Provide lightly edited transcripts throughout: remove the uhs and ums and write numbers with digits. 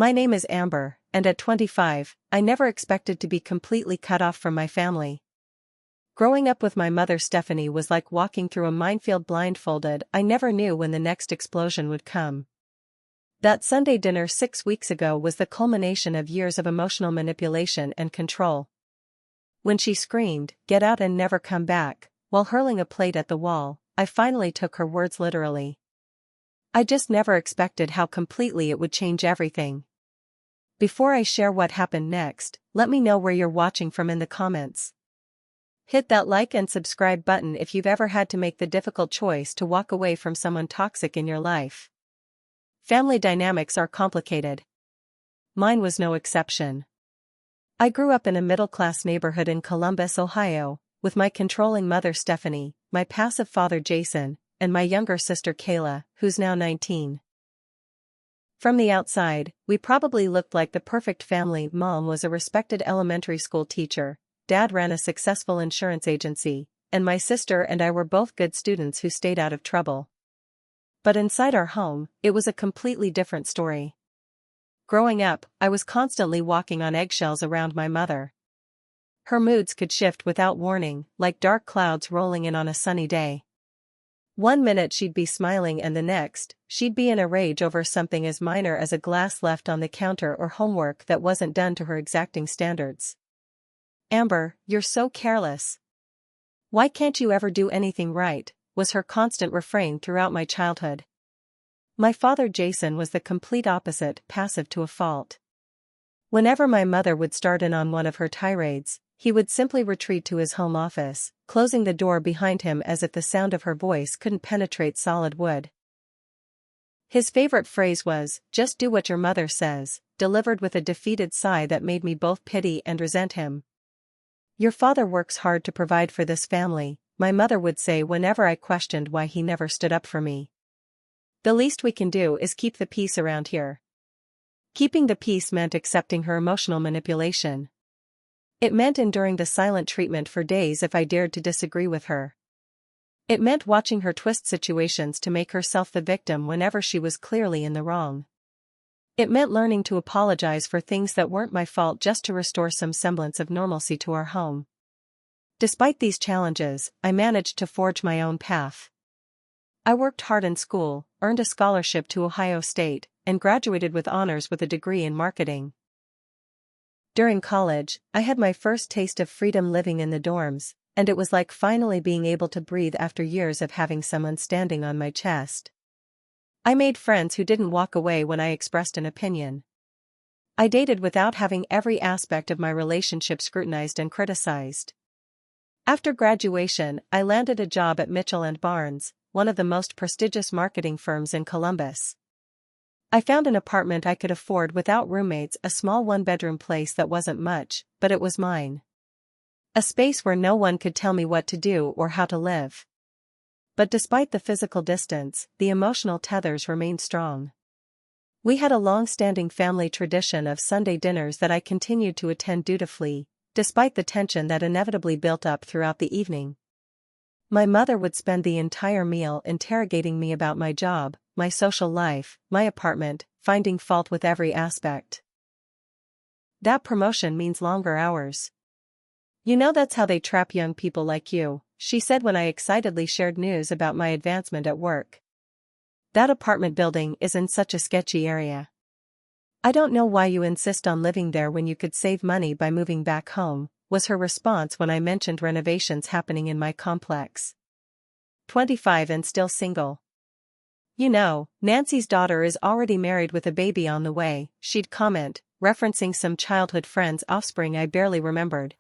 My name is Amber, and at 25, I never expected to be completely cut off from my family. Growing up with my mother Stephanie was like walking through a minefield blindfolded. I never knew when the next explosion would come. That Sunday dinner 6 weeks ago was the culmination of years of emotional manipulation and control. When she screamed, "Get out and never come back," while hurling a plate at the wall, I finally took her words literally. I just never expected how completely it would change everything. Before I share what happened next, let me know where you're watching from in the comments. Hit that like and subscribe button if you've ever had to make the difficult choice to walk away from someone toxic in your life. Family dynamics are complicated. Mine was no exception. I grew up in a middle-class neighborhood in Columbus, Ohio, with my controlling mother Stephanie, my passive father Jason, and my younger sister Kayla, who's now 19. From the outside, we probably looked like the perfect family. Mom was a respected elementary school teacher, Dad ran a successful insurance agency, and my sister and I were both good students who stayed out of trouble. But inside our home, it was a completely different story. Growing up, I was constantly walking on eggshells around my mother. Her moods could shift without warning, like dark clouds rolling in on a sunny day. One minute she'd be smiling and the next, she'd be in a rage over something as minor as a glass left on the counter or homework that wasn't done to her exacting standards. "Amber, you're so careless. Why can't you ever do anything right?" was her constant refrain throughout my childhood. My father Jason was the complete opposite, passive to a fault. Whenever my mother would start in on one of her tirades, he would simply retreat to his home office, closing the door behind him as if the sound of her voice couldn't penetrate solid wood. His favorite phrase was, "Just do what your mother says," delivered with a defeated sigh that made me both pity and resent him. "Your father works hard to provide for this family," my mother would say whenever I questioned why he never stood up for me. "The least we can do is keep the peace around here." Keeping the peace meant accepting her emotional manipulation. It meant enduring the silent treatment for days if I dared to disagree with her. It meant watching her twist situations to make herself the victim whenever she was clearly in the wrong. It meant learning to apologize for things that weren't my fault just to restore some semblance of normalcy to our home. Despite these challenges, I managed to forge my own path. I worked hard in school, earned a scholarship to Ohio State, and graduated with honors with a degree in marketing. During college, I had my first taste of freedom living in the dorms, and it was like finally being able to breathe after years of having someone standing on my chest. I made friends who didn't walk away when I expressed an opinion. I dated without having every aspect of my relationship scrutinized and criticized. After graduation, I landed a job at Mitchell & Barnes, one of the most prestigious marketing firms in Columbus. I found an apartment I could afford without roommates, a small one-bedroom place that wasn't much, but it was mine. A space where no one could tell me what to do or how to live. But despite the physical distance, the emotional tethers remained strong. We had a long-standing family tradition of Sunday dinners that I continued to attend dutifully, despite the tension that inevitably built up throughout the evening. My mother would spend the entire meal interrogating me about my job, my social life, my apartment, finding fault with every aspect. "That promotion means longer hours. You know that's how they trap young people like you," she said when I excitedly shared news about my advancement at work. "That apartment building is in such a sketchy area. I don't know why you insist on living there when you could save money by moving back home," was her response when I mentioned renovations happening in my complex. 25 and still single. "You know, Nancy's daughter is already married with a baby on the way," she'd comment, referencing some childhood friend's offspring I barely remembered.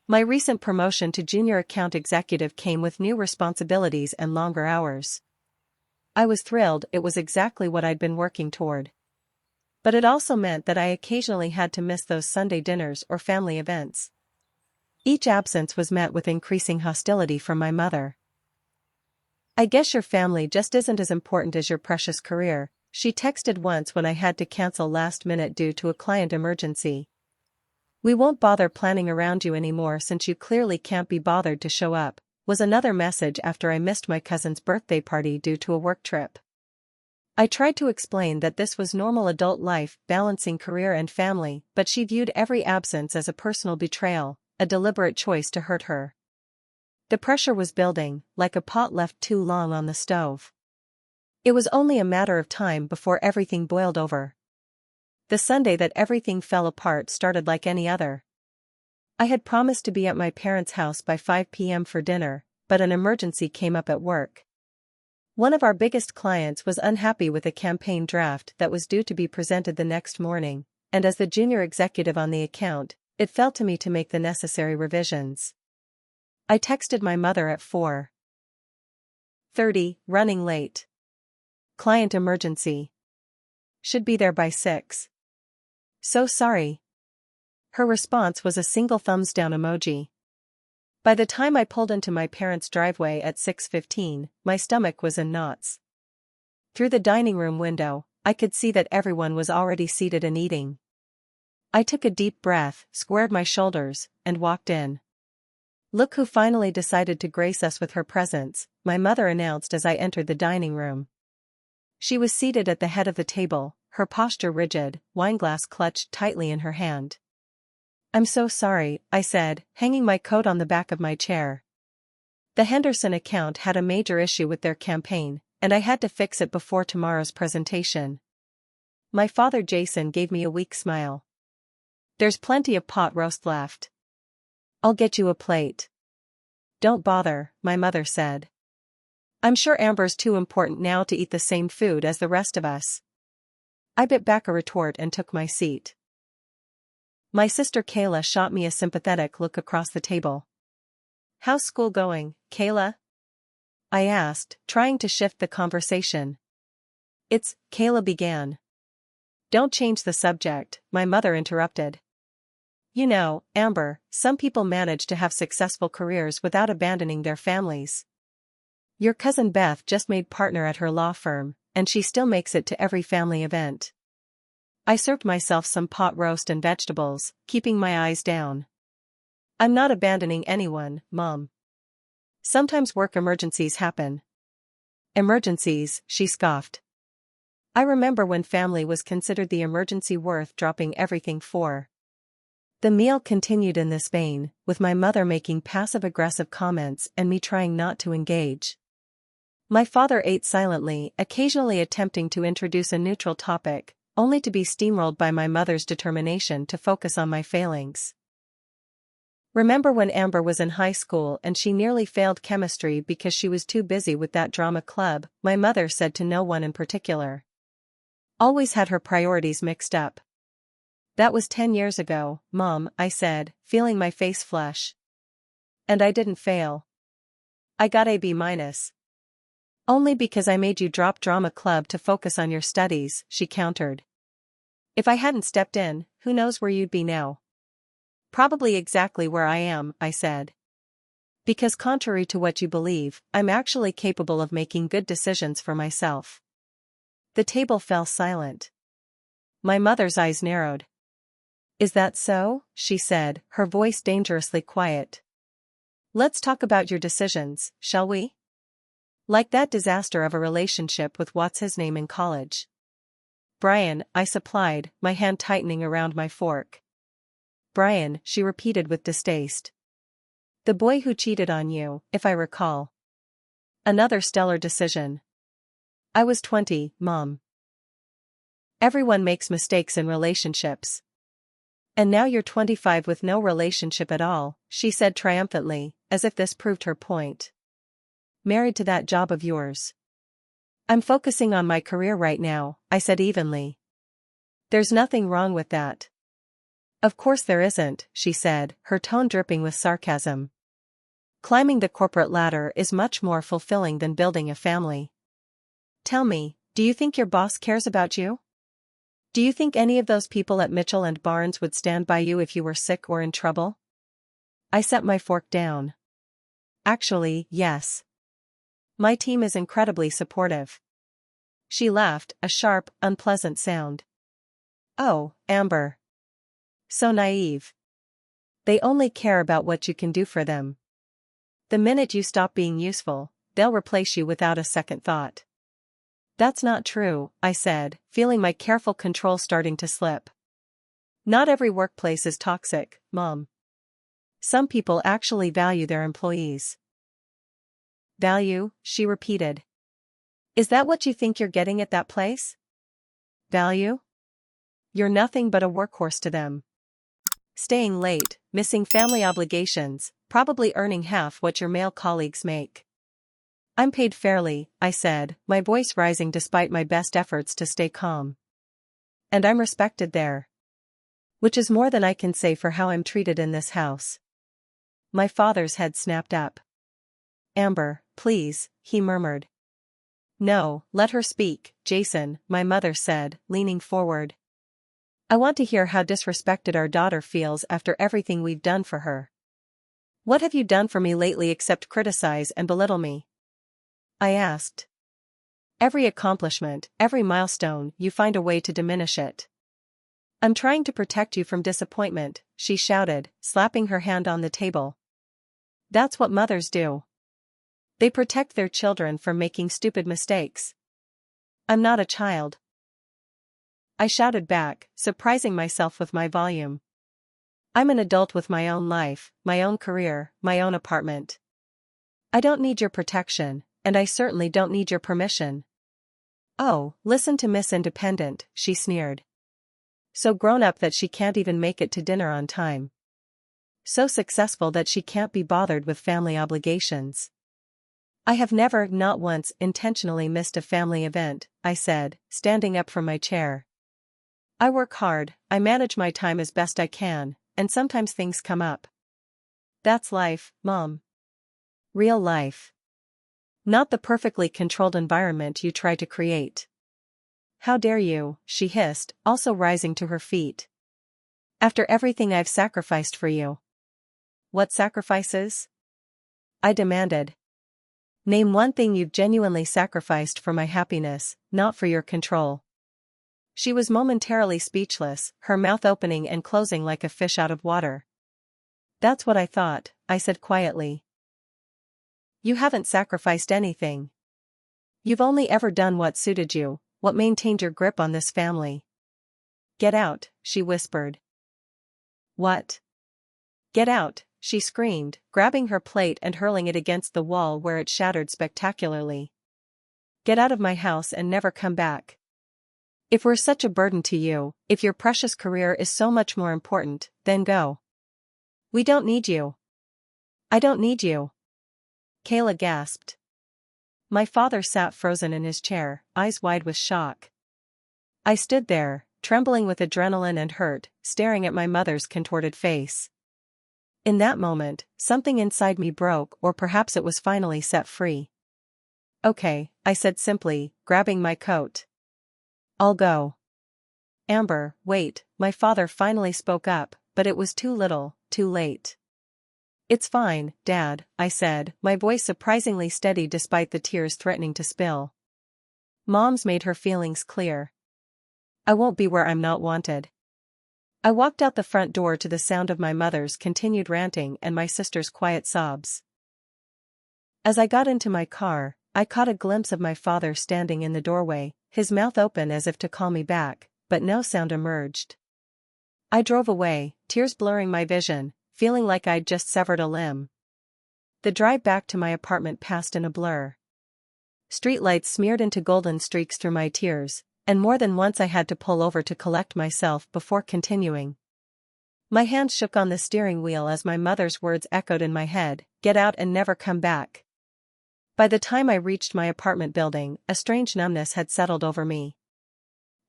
My recent promotion to junior account executive came with new responsibilities and longer hours. I was thrilled, it was exactly what I'd been working toward. But it also meant that I occasionally had to miss those Sunday dinners or family events. Each absence was met with increasing hostility from my mother. "I guess your family just isn't as important as your precious career," she texted once when I had to cancel last minute due to a client emergency. "We won't bother planning around you anymore since you clearly can't be bothered to show up," was another message after I missed my cousin's birthday party due to a work trip. I tried to explain that this was normal adult life, balancing career and family, but she viewed every absence as a personal betrayal, a deliberate choice to hurt her. The pressure was building, like a pot left too long on the stove. It was only a matter of time before everything boiled over. The Sunday that everything fell apart started like any other. I had promised to be at my parents' house by 5 p.m. for dinner, but an emergency came up at work. One of our biggest clients was unhappy with a campaign draft that was due to be presented the next morning, and as the junior executive on the account, it fell to me to make the necessary revisions. I texted my mother at 4:30, running late. Client emergency. Should be there by 6. So sorry. Her response was a single thumbs down emoji. By the time I pulled into my parents' driveway at 6:15, my stomach was in knots. Through the dining room window, I could see that everyone was already seated and eating. I took a deep breath, squared my shoulders, and walked in. "Look who finally decided to grace us with her presence," my mother announced as I entered the dining room. She was seated at the head of the table, her posture rigid, wineglass clutched tightly in her hand. "I'm so sorry," I said, hanging my coat on the back of my chair. The Henderson account had a major issue with their campaign, and I had to fix it before tomorrow's presentation. My father Jason gave me a weak smile. "There's plenty of pot roast left. I'll get you a plate." "Don't bother," my mother said. "I'm sure Amber's too important now to eat the same food as the rest of us." I bit back a retort and took my seat. My sister Kayla shot me a sympathetic look across the table. "How's school going, Kayla?" I asked, trying to shift the conversation. Kayla began. "Don't change the subject," my mother interrupted. "You know, Amber, some people manage to have successful careers without abandoning their families. Your cousin Beth just made partner at her law firm, and she still makes it to every family event." I served myself some pot roast and vegetables, keeping my eyes down. "I'm not abandoning anyone, Mom. Sometimes work emergencies happen." "Emergencies," she scoffed. I remember when family was considered the emergency worth dropping everything for. The meal continued in this vein, with my mother making passive-aggressive comments and me trying not to engage. My father ate silently, occasionally attempting to introduce a neutral topic, only to be steamrolled by my mother's determination to focus on my failings. "Remember when Amber was in high school and she nearly failed chemistry because she was too busy with that drama club?" my mother said to no one in particular. "Always had her priorities mixed up." "That was 10 years ago, Mom," I said, feeling my face flush. "And I didn't fail. I got a B-. Only because I made you drop drama club to focus on your studies," she countered. "If I hadn't stepped in, who knows where you'd be now?" "Probably exactly where I am," I said. "Because contrary to what you believe, I'm actually capable of making good decisions for myself." The table fell silent. My mother's eyes narrowed. "Is that so?" she said, her voice dangerously quiet. "Let's talk about your decisions, shall we? Like that disaster of a relationship with what's-his-name in college." "Brian," I supplied, my hand tightening around my fork. "Brian," she repeated with distaste. "The boy who cheated on you, if I recall." "Another stellar decision." "I was 20, Mom. Everyone makes mistakes in relationships." "And now you're 25 with no relationship at all," she said triumphantly, as if this proved her point. "Married to that job of yours." "I'm focusing on my career right now," I said evenly. "There's nothing wrong with that." "Of course there isn't," she said, her tone dripping with sarcasm. "Climbing the corporate ladder is much more fulfilling than building a family. Tell me, do you think your boss cares about you? Do you think any of those people at Mitchell and Barnes would stand by you if you were sick or in trouble?" I set my fork down. "Actually, yes. My team is incredibly supportive." She laughed, a sharp, unpleasant sound. "Oh, Amber. So naive. They only care about what you can do for them. The minute you stop being useful, they'll replace you without a second thought." That's not true, I said, feeling my careful control starting to slip. Not every workplace is toxic, Mom. Some people actually value their employees. Value, she repeated. Is that what you think you're getting at that place? Value? You're nothing but a workhorse to them. Staying late, missing family obligations, probably earning half what your male colleagues make. I'm paid fairly, I said, my voice rising despite my best efforts to stay calm. And I'm respected there. Which is more than I can say for how I'm treated in this house. My father's head snapped up. Amber, please, he murmured. No, let her speak, Jason, my mother said, leaning forward. I want to hear how disrespected our daughter feels after everything we've done for her. What have you done for me lately except criticize and belittle me? I asked. Every accomplishment, every milestone, you find a way to diminish it. I'm trying to protect you from disappointment, she shouted, slapping her hand on the table. That's what mothers do. They protect their children from making stupid mistakes. I'm not a child. I shouted back, surprising myself with my volume. I'm an adult with my own life, my own career, my own apartment. I don't need your protection, and I certainly don't need your permission. Oh, listen to Miss Independent, she sneered. So grown up that she can't even make it to dinner on time. So successful that she can't be bothered with family obligations. I have never, not once, intentionally missed a family event, I said, standing up from my chair. I work hard, I manage my time as best I can, and sometimes things come up. That's life, Mom. Real life. Not the perfectly controlled environment you try to create. How dare you, she hissed, also rising to her feet. After everything I've sacrificed for you. What sacrifices? I demanded. Name one thing you've genuinely sacrificed for my happiness, not for your control. She was momentarily speechless, her mouth opening and closing like a fish out of water. That's what I thought, I said quietly. You haven't sacrificed anything. You've only ever done what suited you, what maintained your grip on this family. Get out, she whispered. What? Get out, she screamed, grabbing her plate and hurling it against the wall where it shattered spectacularly. Get out of my house and never come back. If we're such a burden to you, if your precious career is so much more important, then go. We don't need you. I don't need you. Kayla gasped. My father sat frozen in his chair, eyes wide with shock. I stood there, trembling with adrenaline and hurt, staring at my mother's contorted face. In that moment, something inside me broke, or perhaps it was finally set free. Okay, I said simply, grabbing my coat. I'll go. Amber, wait, my father finally spoke up, but it was too little, too late. It's fine, Dad, I said, my voice surprisingly steady despite the tears threatening to spill. Mom's made her feelings clear. I won't be where I'm not wanted. I walked out the front door to the sound of my mother's continued ranting and my sister's quiet sobs. As I got into my car, I caught a glimpse of my father standing in the doorway, his mouth open as if to call me back, but no sound emerged. I drove away, tears blurring my vision, feeling like I'd just severed a limb. The drive back to my apartment passed in a blur. Streetlights smeared into golden streaks through my tears, and more than once I had to pull over to collect myself before continuing. My hand shook on the steering wheel as my mother's words echoed in my head, get out and never come back. By the time I reached my apartment building, a strange numbness had settled over me.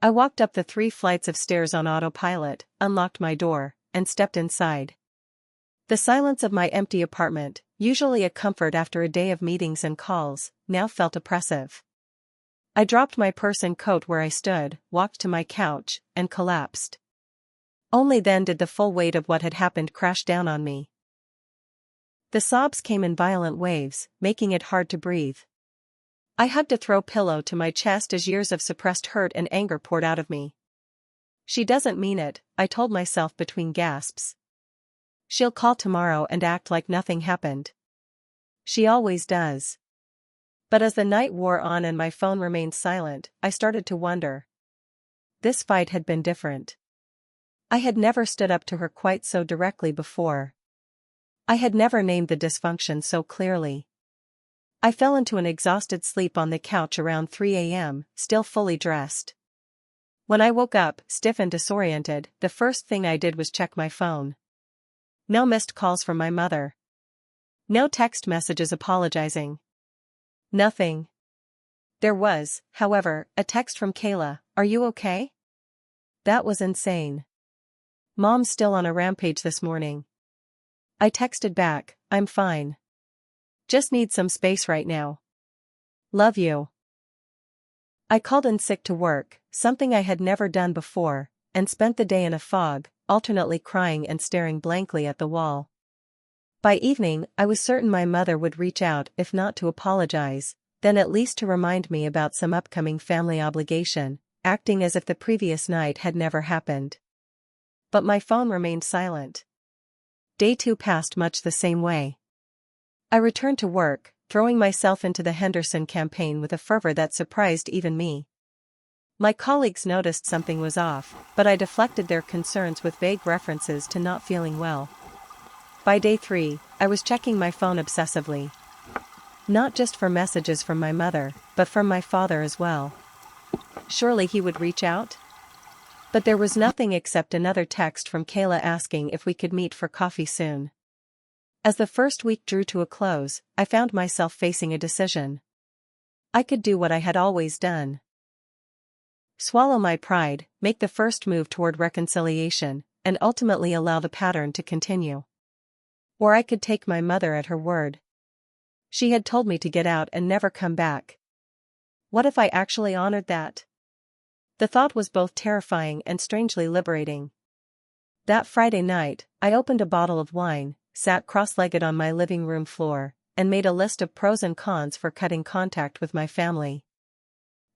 I walked up the 3 flights of stairs on autopilot, unlocked my door, and stepped inside. The silence of my empty apartment, usually a comfort after a day of meetings and calls, now felt oppressive. I dropped my purse and coat where I stood, walked to my couch, and collapsed. Only then did the full weight of what had happened crash down on me. The sobs came in violent waves, making it hard to breathe. I hugged a throw pillow to my chest as years of suppressed hurt and anger poured out of me. She doesn't mean it, I told myself between gasps. She'll call tomorrow and act like nothing happened. She always does. But as the night wore on and my phone remained silent, I started to wonder. This fight had been different. I had never stood up to her quite so directly before. I had never named the dysfunction so clearly. I fell into an exhausted sleep on the couch around 3 a.m., still fully dressed. When I woke up, stiff and disoriented, the first thing I did was check my phone. No missed calls from my mother. No text messages apologizing. Nothing. There was, however, a text from Kayla, "Are you okay?" That was insane. "Mom's still on a rampage this morning." I texted back, "I'm fine. Just need some space right now. Love you." I called in sick to work, something I had never done before, and spent the day in a fog, alternately crying and staring blankly at the wall. By evening, I was certain my mother would reach out, if not to apologize, then at least to remind me about some upcoming family obligation, acting as if the previous night had never happened. But my phone remained silent. Day 2 passed much the same way. I returned to work, throwing myself into the Henderson campaign with a fervor that surprised even me. My colleagues noticed something was off, but I deflected their concerns with vague references to not feeling well. By day 3, I was checking my phone obsessively. Not just for messages from my mother, but from my father as well. Surely he would reach out? But there was nothing except another text from Kayla asking if we could meet for coffee soon. As the first week drew to a close, I found myself facing a decision. I could do what I had always done. Swallow my pride, make the first move toward reconciliation, and ultimately allow the pattern to continue. Or I could take my mother at her word. She had told me to get out and never come back. What if I actually honored that? The thought was both terrifying and strangely liberating. That Friday night, I opened a bottle of wine, sat cross-legged on my living room floor, and made a list of pros and cons for cutting contact with my family.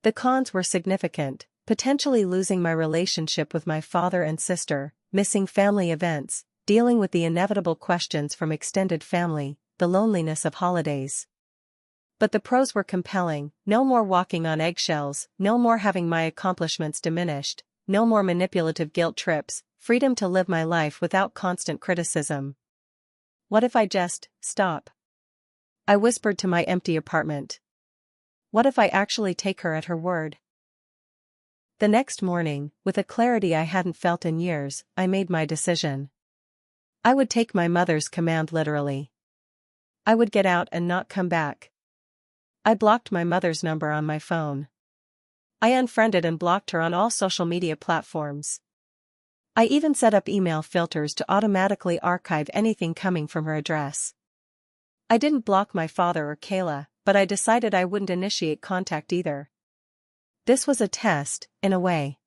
The cons were significant, potentially losing my relationship with my father and sister, missing family events, dealing with the inevitable questions from extended family, the loneliness of holidays. But the pros were compelling: no more walking on eggshells, no more having my accomplishments diminished, no more manipulative guilt trips, freedom to live my life without constant criticism. What if I just stop? I whispered to my empty apartment. What if I actually take her at her word? The next morning, with a clarity I hadn't felt in years, I made my decision. I would take my mother's command literally. I would get out and not come back. I blocked my mother's number on my phone. I unfriended and blocked her on all social media platforms. I even set up email filters to automatically archive anything coming from her address. I didn't block my father or Kayla, but I decided I wouldn't initiate contact either. This was a test, in a way.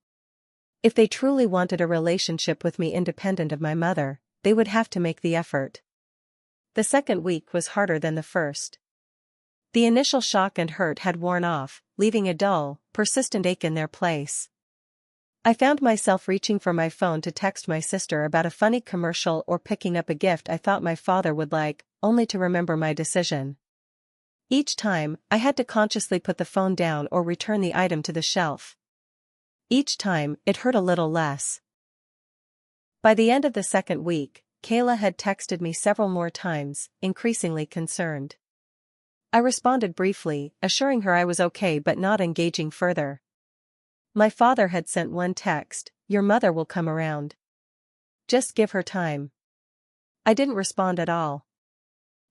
If they truly wanted a relationship with me independent of my mother, they would have to make the effort. The second week was harder than the first. The initial shock and hurt had worn off, leaving a dull, persistent ache in their place. I found myself reaching for my phone to text my sister about a funny commercial or picking up a gift I thought my father would like, only to remember my decision. Each time, I had to consciously put the phone down or return the item to the shelf. Each time, it hurt a little less. By the end of the second week, Kayla had texted me several more times, increasingly concerned. I responded briefly, assuring her I was okay but not engaging further. My father had sent one text: "Your mother will come around. Just give her time." I didn't respond at all.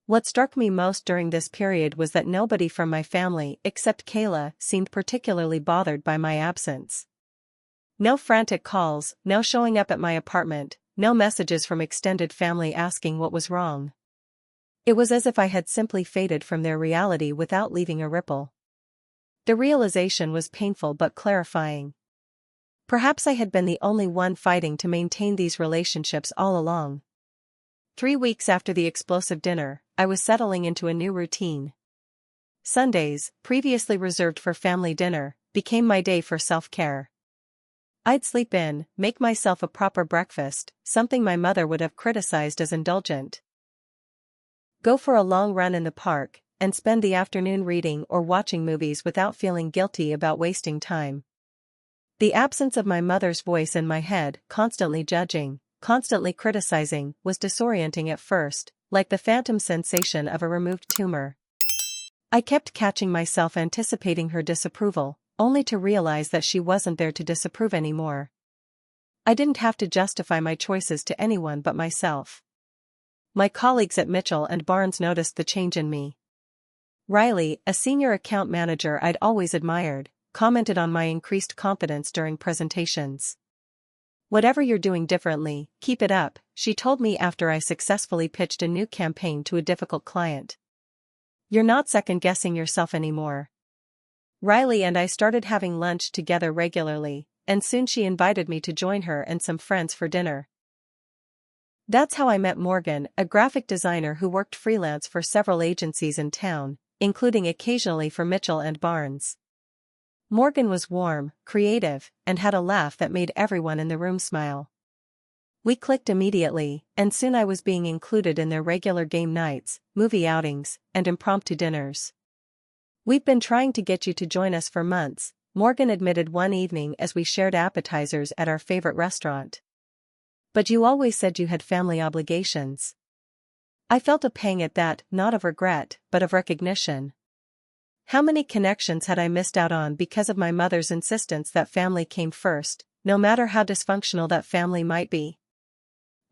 What struck me most during this period was that nobody from my family except Kayla seemed particularly bothered by my absence. No frantic calls, no showing up at my apartment, no messages from extended family asking what was wrong. It was as if I had simply faded from their reality without leaving a ripple. The realization was painful but clarifying. Perhaps I had been the only one fighting to maintain these relationships all along. 3 weeks after the explosive dinner, I was settling into a new routine. Sundays, previously reserved for family dinner, became my day for self-care. I'd sleep in, make myself a proper breakfast, something my mother would have criticized as indulgent. Go for a long run in the park, and spend the afternoon reading or watching movies without feeling guilty about wasting time. The absence of my mother's voice in my head, constantly judging, constantly criticizing, was disorienting at first, like the phantom sensation of a removed tumor. I kept catching myself anticipating her disapproval, only to realize that she wasn't there to disapprove anymore. I didn't have to justify my choices to anyone but myself. My colleagues at Mitchell and Barnes noticed the change in me. Riley, a senior account manager I'd always admired, commented on my increased confidence during presentations. "Whatever you're doing differently, keep it up," she told me after I successfully pitched a new campaign to a difficult client. "You're not second-guessing yourself anymore." Riley and I started having lunch together regularly, and soon she invited me to join her and some friends for dinner. That's how I met Morgan, a graphic designer who worked freelance for several agencies in town, including occasionally for Mitchell and Barnes. Morgan was warm, creative, and had a laugh that made everyone in the room smile. We clicked immediately, and soon I was being included in their regular game nights, movie outings, and impromptu dinners. "We've been trying to get you to join us for months," Morgan admitted one evening as we shared appetizers at our favorite restaurant. "But you always said you had family obligations." I felt a pang at that, not of regret, but of recognition. How many connections had I missed out on because of my mother's insistence that family came first, no matter how dysfunctional that family might be?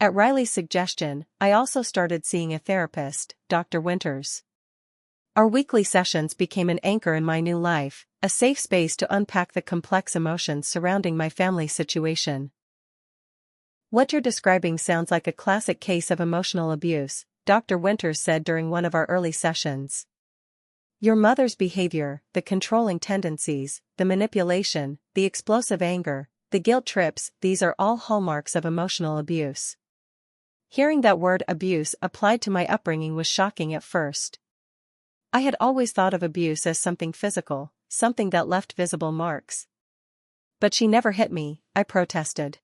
At Riley's suggestion, I also started seeing a therapist, Dr. Winters. Our weekly sessions became an anchor in my new life, a safe space to unpack the complex emotions surrounding my family situation. "What you're describing sounds like a classic case of emotional abuse," Dr. Winters said during one of our early sessions. "Your mother's behavior, the controlling tendencies, the manipulation, the explosive anger, the guilt trips, these are all hallmarks of emotional abuse." Hearing that word abuse applied to my upbringing was shocking at first. I had always thought of abuse as something physical, something that left visible marks. "But she never hit me," I protested.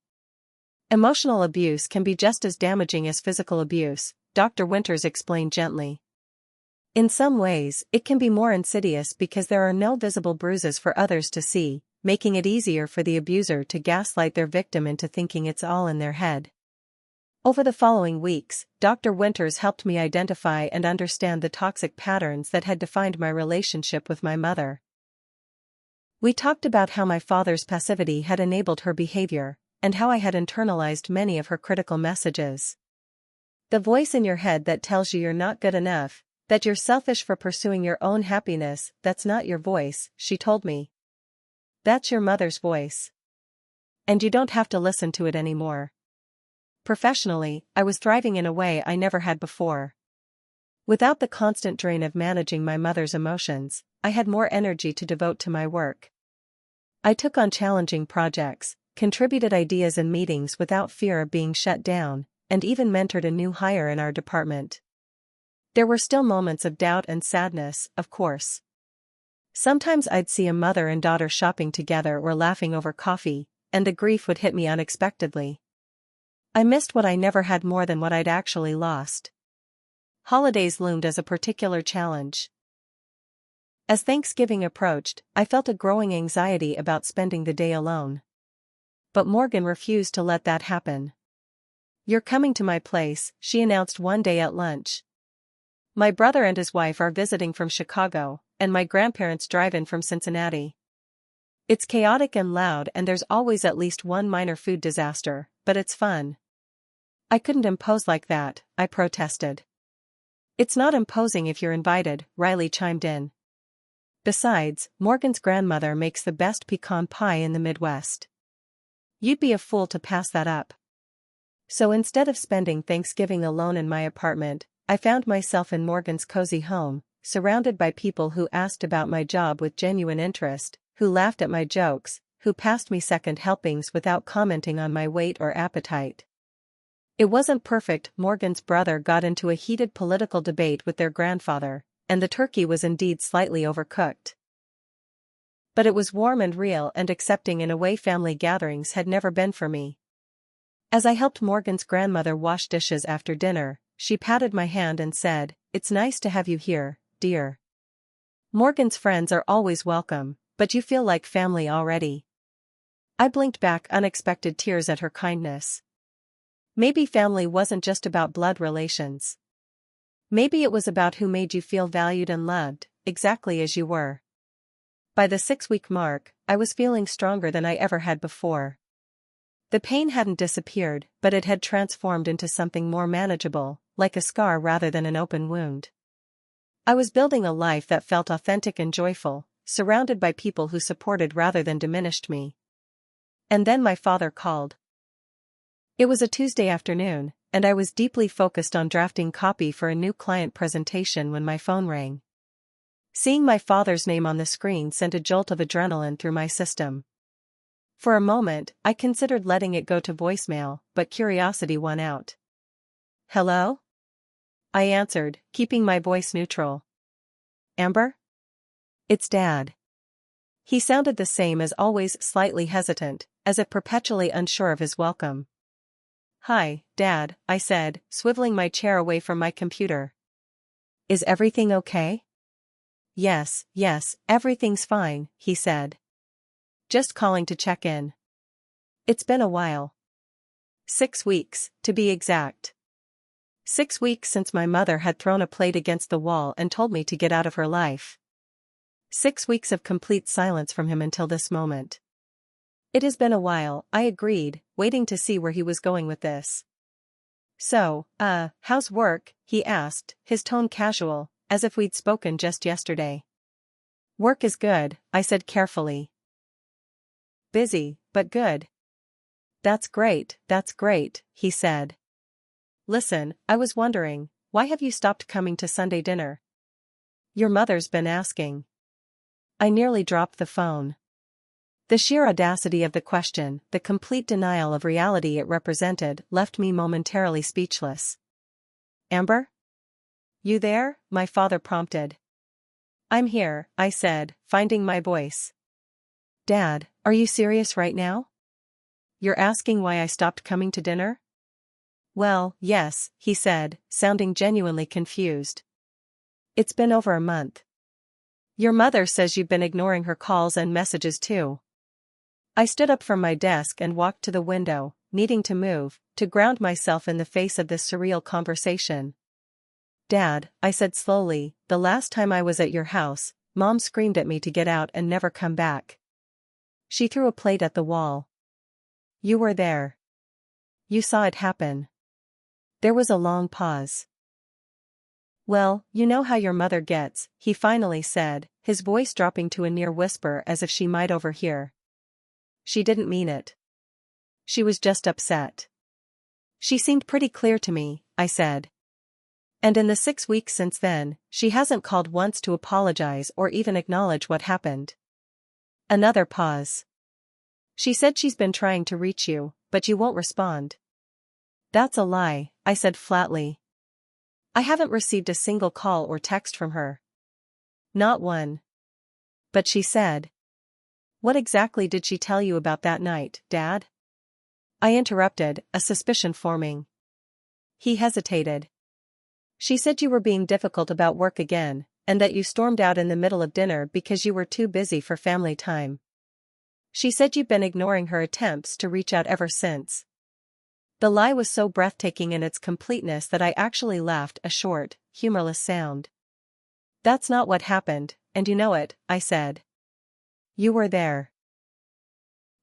"Emotional abuse can be just as damaging as physical abuse," Dr. Winters explained gently. "In some ways, it can be more insidious because there are no visible bruises for others to see, making it easier for the abuser to gaslight their victim into thinking it's all in their head." Over the following weeks, Dr. Winters helped me identify and understand the toxic patterns that had defined my relationship with my mother. We talked about how my father's passivity had enabled her behavior, and how I had internalized many of her critical messages. "The voice in your head that tells you you're not good enough, that you're selfish for pursuing your own happiness, that's not your voice," she told me. "That's your mother's voice. And you don't have to listen to it anymore." Professionally, I was thriving in a way I never had before. Without the constant drain of managing my mother's emotions, I had more energy to devote to my work. I took on challenging projects, contributed ideas in meetings without fear of being shut down, and even mentored a new hire in our department. There were still moments of doubt and sadness, of course. Sometimes I'd see a mother and daughter shopping together or laughing over coffee, and the grief would hit me unexpectedly. I missed what I never had more than what I'd actually lost. Holidays loomed as a particular challenge. As Thanksgiving approached, I felt a growing anxiety about spending the day alone. But Morgan refused to let that happen. "You're coming to my place," she announced one day at lunch. "My brother and his wife are visiting from Chicago, and my grandparents drive in from Cincinnati. It's chaotic and loud and there's always at least one minor food disaster, but it's fun." "I couldn't impose like that," I protested. "It's not imposing if you're invited," Riley chimed in. "Besides, Morgan's grandmother makes the best pecan pie in the Midwest. You'd be a fool to pass that up." So instead of spending Thanksgiving alone in my apartment, I found myself in Morgan's cozy home, surrounded by people who asked about my job with genuine interest, who laughed at my jokes, who passed me second helpings without commenting on my weight or appetite. It wasn't perfect. Morgan's brother got into a heated political debate with their grandfather, and the turkey was indeed slightly overcooked. But it was warm and real and accepting in a way family gatherings had never been for me. As I helped Morgan's grandmother wash dishes after dinner, she patted my hand and said, "It's nice to have you here, dear. Morgan's friends are always welcome, but you feel like family already. I blinked back unexpected tears at her kindness. Maybe family wasn't just about blood relations. Maybe it was about who made you feel valued and loved, exactly as you were. By the 6-week mark, I was feeling stronger than I ever had before. The pain hadn't disappeared, but it had transformed into something more manageable, like a scar rather than an open wound. I was building a life that felt authentic and joyful, surrounded by people who supported rather than diminished me. And then my father called. It was a Tuesday afternoon, and I was deeply focused on drafting copy for a new client presentation when my phone rang. Seeing my father's name on the screen sent a jolt of adrenaline through my system. For a moment, I considered letting it go to voicemail, but curiosity won out. "Hello?" I answered, keeping my voice neutral. "Amber? It's Dad." He sounded the same as always, slightly hesitant, as if perpetually unsure of his welcome. "Hi, Dad," I said, swiveling my chair away from my computer. "Is everything okay?" Yes, everything's fine," he said. "Just calling to check in. It's been a while. 6 weeks, to be exact. 6 weeks since my mother had thrown a plate against the wall and told me to get out of her life. 6 weeks of complete silence from him until this moment. It has been a while, I agreed, waiting to see where he was going with this. "So, how's work?" he asked, his tone casual, as if we'd spoken just yesterday. "Work is good," I said carefully. "Busy, but good." That's great," he said. "Listen, I was wondering, why have you stopped coming to Sunday dinner?" "Your mother's been asking." I nearly dropped the phone. The sheer audacity of the question, the complete denial of reality it represented, left me momentarily speechless. "Amber? You there?" my father prompted. "I'm here," I said, finding my voice. "Dad, are you serious right now? You're asking why I stopped coming to dinner?" "Well, yes," he said, sounding genuinely confused. "It's been over a month. Your mother says you've been ignoring her calls and messages too." I stood up from my desk and walked to the window, needing to move, to ground myself in the face of this surreal conversation. "Dad," I said slowly, "the last time I was at your house, Mom screamed at me to get out and never come back. She threw a plate at the wall. You were there. You saw it happen." There was a long pause. "Well, you know how your mother gets," he finally said, his voice dropping to a near whisper as if she might overhear. "She didn't mean it. She was just upset." "She seemed pretty clear to me," I said. "And in the 6 weeks since then, she hasn't called once to apologize or even acknowledge what happened." Another pause. "She said she's been trying to reach you, but you won't respond." "That's a lie," I said flatly. "I haven't received a single call or text from her. Not one." "But she said." "What exactly did she tell you about that night, Dad?" I interrupted, a suspicion forming. He hesitated. "She said you were being difficult about work again, and that you stormed out in the middle of dinner because you were too busy for family time. She said you've been ignoring her attempts to reach out ever since." The lie was so breathtaking in its completeness that I actually laughed, a short, humorless sound. "That's not what happened, and you know it," I said. "You were there.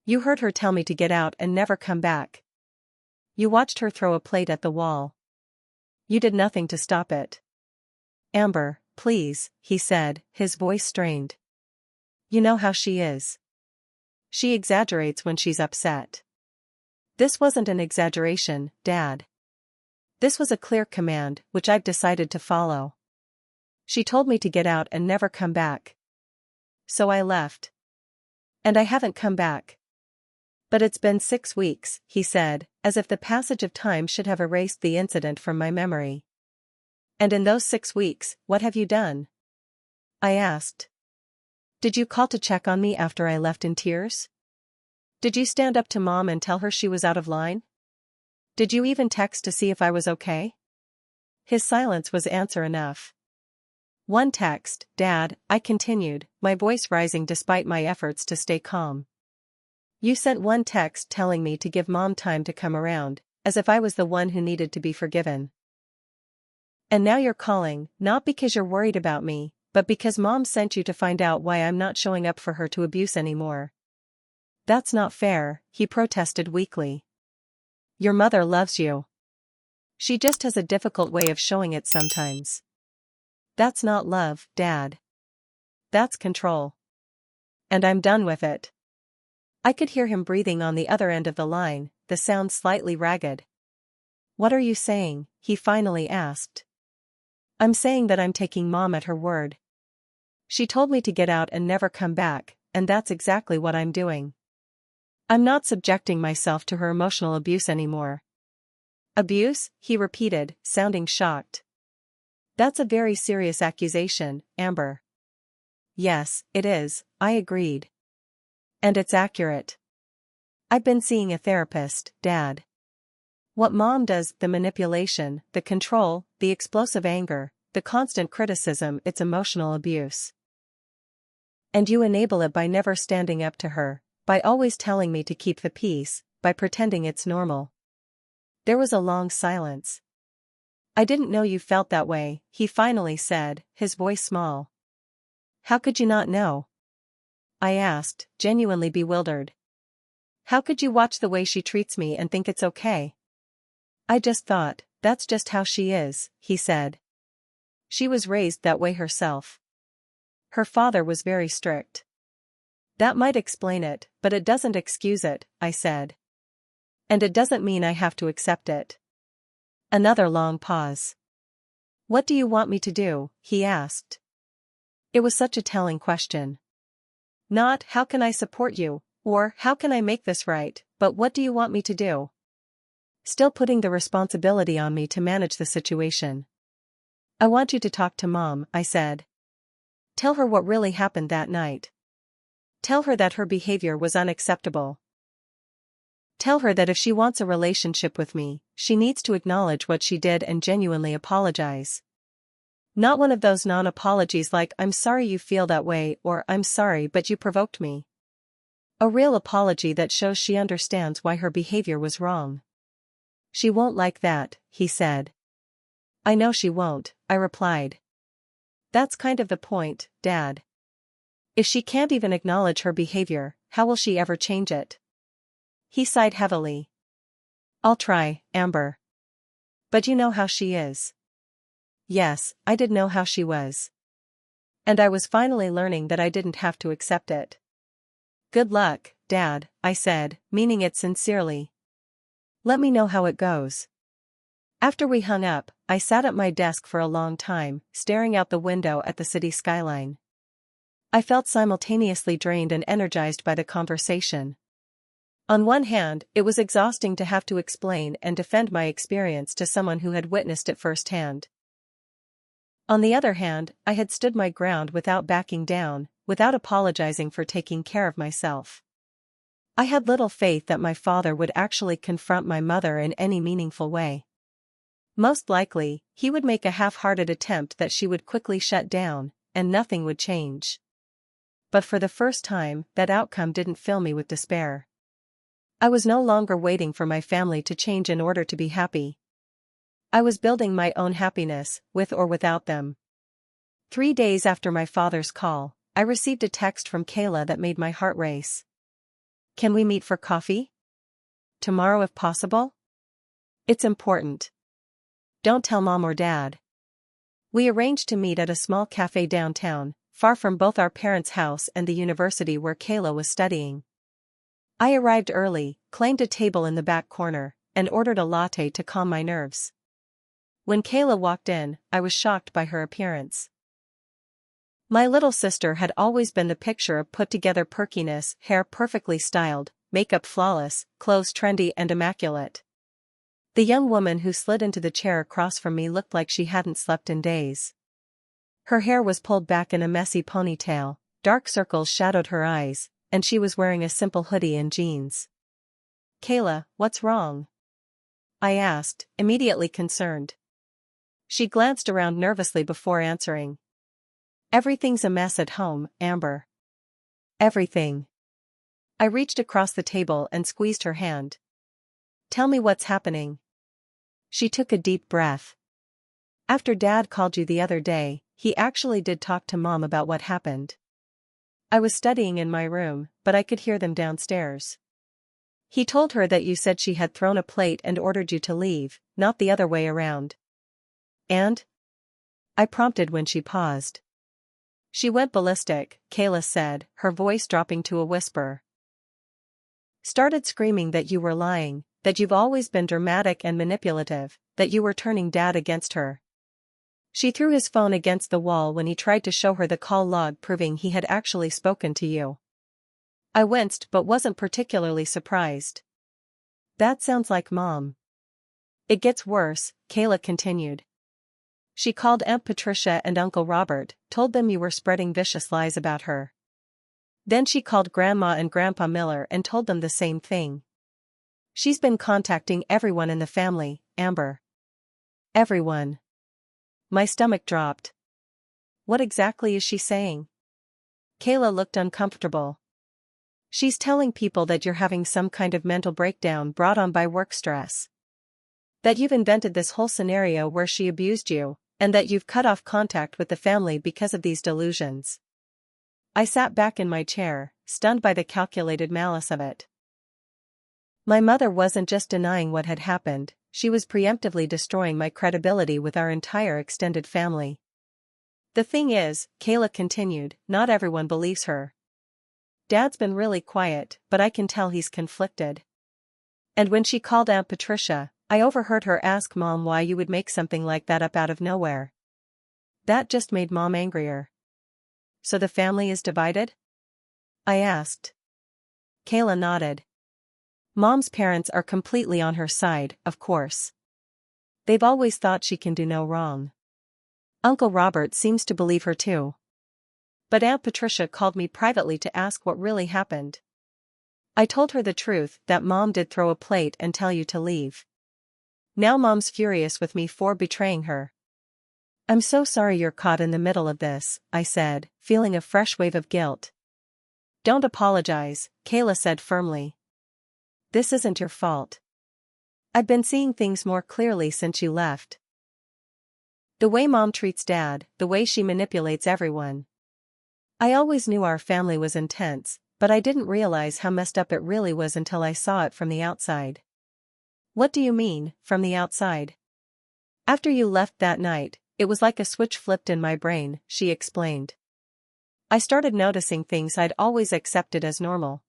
You heard her tell me to get out and never come back. You watched her throw a plate at the wall. You did nothing to stop it." "Amber, please," he said, his voice strained. "You know how she is. She exaggerates when she's upset." This wasn't an exaggeration, Dad. This was a clear command, which I've decided to follow. She told me to get out and never come back. So I left. And I haven't come back. "But it's been 6 weeks," he said, as if the passage of time should have erased the incident from my memory. "And in those 6 weeks, what have you done?" I asked. "Did you call to check on me after I left in tears? Did you stand up to Mom and tell her she was out of line? Did you even text to see if I was okay?" His silence was answer enough. One text, Dad, I continued, my voice rising despite my efforts to stay calm. You sent one text telling me to give Mom time to come around, as if I was the one who needed to be forgiven. And now you're calling, not because you're worried about me, but because Mom sent you to find out why I'm not showing up for her to abuse anymore. That's not fair, he protested weakly. Your mother loves you. She just has a difficult way of showing it sometimes. That's not love, Dad. That's control. And I'm done with it. I could hear him breathing on the other end of the line, the sound slightly ragged. What are you saying? He finally asked. I'm saying that I'm taking Mom at her word. She told me to get out and never come back, and that's exactly what I'm doing. I'm not subjecting myself to her emotional abuse anymore. Abuse? He repeated, sounding shocked. That's a very serious accusation, Amber. Yes, it is, I agreed. And it's accurate. I've been seeing a therapist, Dad. What Mom does, the manipulation, the control, the explosive anger, the constant criticism, it's emotional abuse. And you enable it by never standing up to her, by always telling me to keep the peace, by pretending it's normal. There was a long silence. I didn't know you felt that way, he finally said, his voice small. How could you not know? I asked, genuinely bewildered. How could you watch the way she treats me and think it's okay? I just thought, that's just how she is, he said. She was raised that way herself. Her father was very strict. That might explain it, but it doesn't excuse it, I said. And it doesn't mean I have to accept it. Another long pause. What do you want me to do? He asked. It was such a telling question. Not, how can I support you, or how can I make this right, but what do you want me to do? Still putting the responsibility on me to manage the situation. I want you to talk to Mom, I said. Tell her what really happened that night. Tell her that her behavior was unacceptable. Tell her that if she wants a relationship with me, she needs to acknowledge what she did and genuinely apologize. Not one of those non-apologies like I'm sorry you feel that way or I'm sorry but you provoked me. A real apology that shows she understands why her behavior was wrong. She won't like that, he said. I know she won't, I replied. That's kind of the point, Dad. If she can't even acknowledge her behavior, how will she ever change it? He sighed heavily. I'll try, Amber. But you know how she is. Yes, I did know how she was. And I was finally learning that I didn't have to accept it. Good luck, Dad, I said, meaning it sincerely. Let me know how it goes. After we hung up, I sat at my desk for a long time, staring out the window at the city skyline. I felt simultaneously drained and energized by the conversation. On one hand, it was exhausting to have to explain and defend my experience to someone who had witnessed it firsthand. On the other hand, I had stood my ground without backing down, without apologizing for taking care of myself. I had little faith that my father would actually confront my mother in any meaningful way. Most likely, he would make a half-hearted attempt that she would quickly shut down, and nothing would change. But for the first time, that outcome didn't fill me with despair. I was no longer waiting for my family to change in order to be happy. I was building my own happiness, with or without them. 3 days after my father's call, I received a text from Kayla that made my heart race. Can we meet for coffee? Tomorrow if possible? It's important. Don't tell Mom or Dad. We arranged to meet at a small cafe downtown, far from both our parents' house and the university where Kayla was studying. I arrived early, claimed a table in the back corner, and ordered a latte to calm my nerves. When Kayla walked in, I was shocked by her appearance. My little sister had always been the picture of put-together perkiness, hair perfectly styled, makeup flawless, clothes trendy and immaculate. The young woman who slid into the chair across from me looked like she hadn't slept in days. Her hair was pulled back in a messy ponytail, dark circles shadowed her eyes, and she was wearing a simple hoodie and jeans. Kayla, what's wrong? I asked, immediately concerned. She glanced around nervously before answering. Everything's a mess at home, Amber. Everything. I reached across the table and squeezed her hand. Tell me what's happening. She took a deep breath. After Dad called you the other day, he actually did talk to Mom about what happened. I was studying in my room, but I could hear them downstairs. He told her that you said she had thrown a plate and ordered you to leave, not the other way around. And? I prompted when she paused. She went ballistic, Kayla said, her voice dropping to a whisper. Started screaming that you were lying, that you've always been dramatic and manipulative, that you were turning Dad against her. She threw his phone against the wall when he tried to show her the call log proving he had actually spoken to you. I winced but wasn't particularly surprised. That sounds like Mom. It gets worse, Kayla continued. She called Aunt Patricia and Uncle Robert, told them you were spreading vicious lies about her. Then she called Grandma and Grandpa Miller and told them the same thing. She's been contacting everyone in the family, Amber. Everyone. My stomach dropped. What exactly is she saying? Kayla looked uncomfortable. She's telling people that you're having some kind of mental breakdown brought on by work stress. That you've invented this whole scenario where she abused you, and that you've cut off contact with the family because of these delusions. I sat back in my chair, stunned by the calculated malice of it. My mother wasn't just denying what had happened, she was preemptively destroying my credibility with our entire extended family. The thing is, Kayla continued, not everyone believes her. Dad's been really quiet, but I can tell he's conflicted. And when she called Aunt Patricia, I overheard her ask Mom why you would make something like that up out of nowhere. That just made Mom angrier. So the family is divided? I asked. Kayla nodded. Mom's parents are completely on her side, of course. They've always thought she can do no wrong. Uncle Robert seems to believe her too. But Aunt Patricia called me privately to ask what really happened. I told her the truth, that Mom did throw a plate and tell you to leave. Now Mom's furious with me for betraying her. I'm so sorry you're caught in the middle of this, I said, feeling a fresh wave of guilt. Don't apologize, Kayla said firmly. This isn't your fault. I've been seeing things more clearly since you left. The way Mom treats Dad, the way she manipulates everyone. I always knew our family was intense, but I didn't realize how messed up it really was until I saw it from the outside. What do you mean, from the outside? After you left that night, it was like a switch flipped in my brain, she explained. I started noticing things I'd always accepted as normal.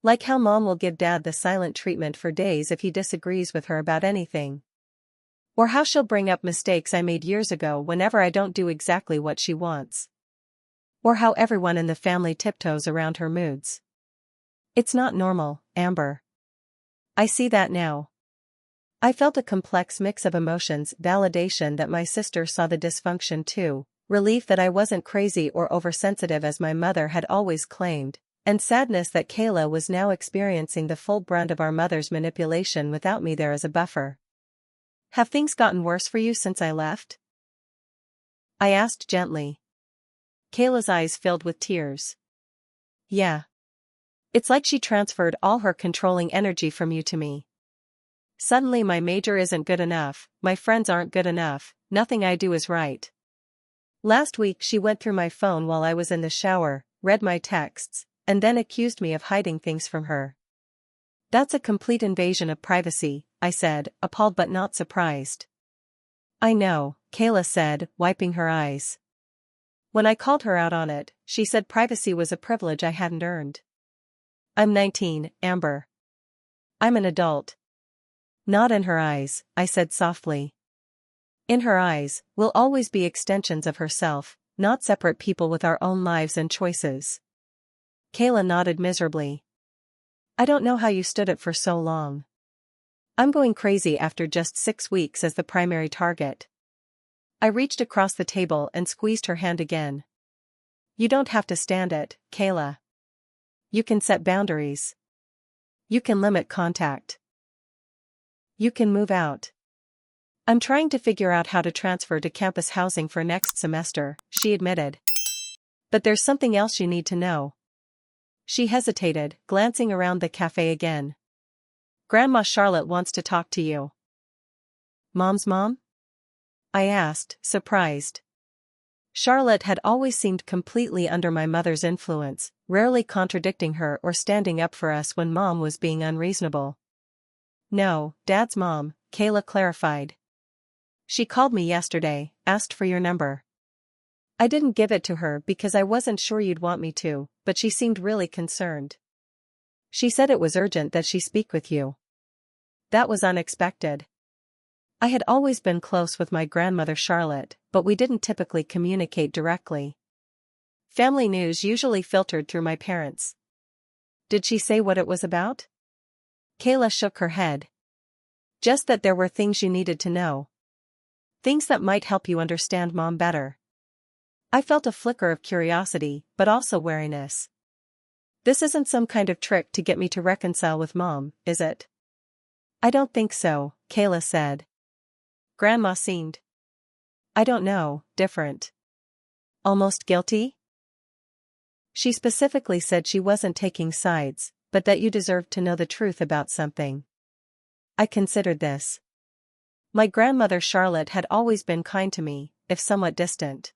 Like how Mom will give Dad the silent treatment for days if he disagrees with her about anything. Or how she'll bring up mistakes I made years ago whenever I don't do exactly what she wants. Or how everyone in the family tiptoes around her moods. It's not normal, Amber. I see that now. I felt a complex mix of emotions, validation that my sister saw the dysfunction too, relief that I wasn't crazy or oversensitive as my mother had always claimed, and sadness that Kayla was now experiencing the full brunt of our mother's manipulation without me there as a buffer. Have things gotten worse for you since I left? I asked gently. Kayla's eyes filled with tears. Yeah. It's like she transferred all her controlling energy from you to me. Suddenly my major isn't good enough, my friends aren't good enough, nothing I do is right. Last week she went through my phone while I was in the shower, read my texts, and then accused me of hiding things from her. That's a complete invasion of privacy, I said, appalled but not surprised. I know, Kayla said, wiping her eyes. When I called her out on it, she said privacy was a privilege I hadn't earned. I'm 19, Amber. I'm an adult. Not in her eyes, I said softly. In her eyes, we'll always be extensions of herself, not separate people with our own lives and choices. Kayla nodded miserably. I don't know how you stood it for so long. I'm going crazy after just 6 weeks as the primary target. I reached across the table and squeezed her hand again. You don't have to stand it, Kayla. You can set boundaries. You can limit contact. You can move out. I'm trying to figure out how to transfer to campus housing for next semester, she admitted. But there's something else you need to know. She hesitated, glancing around the cafe again. Grandma Charlotte wants to talk to you. Mom's mom? I asked, surprised. Charlotte had always seemed completely under my mother's influence, rarely contradicting her or standing up for us when Mom was being unreasonable. No, Dad's mom, Kayla clarified. She called me yesterday, asked for your number. I didn't give it to her because I wasn't sure you'd want me to, but she seemed really concerned. She said it was urgent that she speak with you. That was unexpected. I had always been close with my grandmother Charlotte, but we didn't typically communicate directly. Family news usually filtered through my parents. Did she say what it was about? Kayla shook her head. Just that there were things you needed to know. Things that might help you understand Mom better. I felt a flicker of curiosity, but also wariness. This isn't some kind of trick to get me to reconcile with Mom, is it? I don't think so, Kayla said. Grandma seemed, I don't know, different. Almost guilty? She specifically said she wasn't taking sides, but that you deserved to know the truth about something. I considered this. My grandmother Charlotte had always been kind to me, if somewhat distant.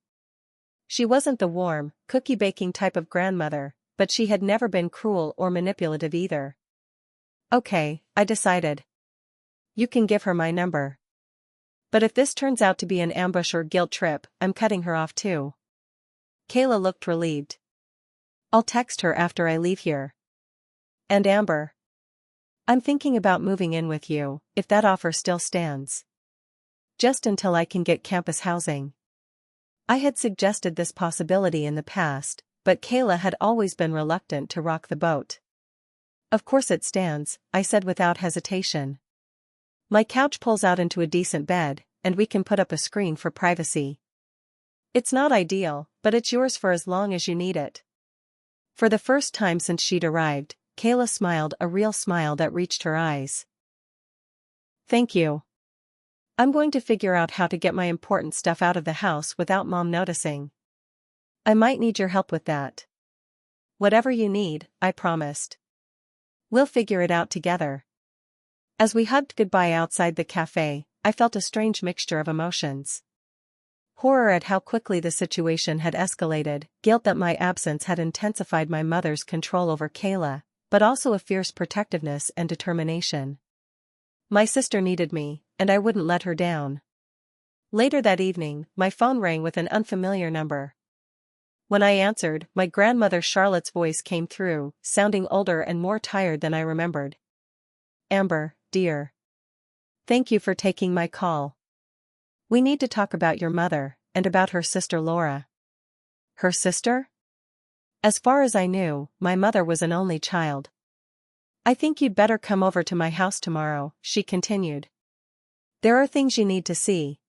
She wasn't the warm, cookie-baking type of grandmother, but she had never been cruel or manipulative either. Okay, I decided. You can give her my number. But if this turns out to be an ambush or guilt trip, I'm cutting her off too. Kayla looked relieved. I'll text her after I leave here. And Amber? I'm thinking about moving in with you, if that offer still stands. Just until I can get campus housing. I had suggested this possibility in the past, but Kayla had always been reluctant to rock the boat. Of course it stands, I said without hesitation. My couch pulls out into a decent bed, and we can put up a screen for privacy. It's not ideal, but it's yours for as long as you need it. For the first time since she'd arrived, Kayla smiled a real smile that reached her eyes. Thank you. I'm going to figure out how to get my important stuff out of the house without Mom noticing. I might need your help with that. Whatever you need, I promised. We'll figure it out together. As we hugged goodbye outside the cafe, I felt a strange mixture of emotions. Horror at how quickly the situation had escalated, guilt that my absence had intensified my mother's control over Kayla, but also a fierce protectiveness and determination. My sister needed me, and I wouldn't let her down. Later that evening, my phone rang with an unfamiliar number. When I answered, my grandmother Charlotte's voice came through, sounding older and more tired than I remembered. Amber, dear. Thank you for taking my call. We need to talk about your mother, and about her sister Laura. Her sister? As far as I knew, my mother was an only child. I think you'd better come over to my house tomorrow, she continued. There are things you need to see.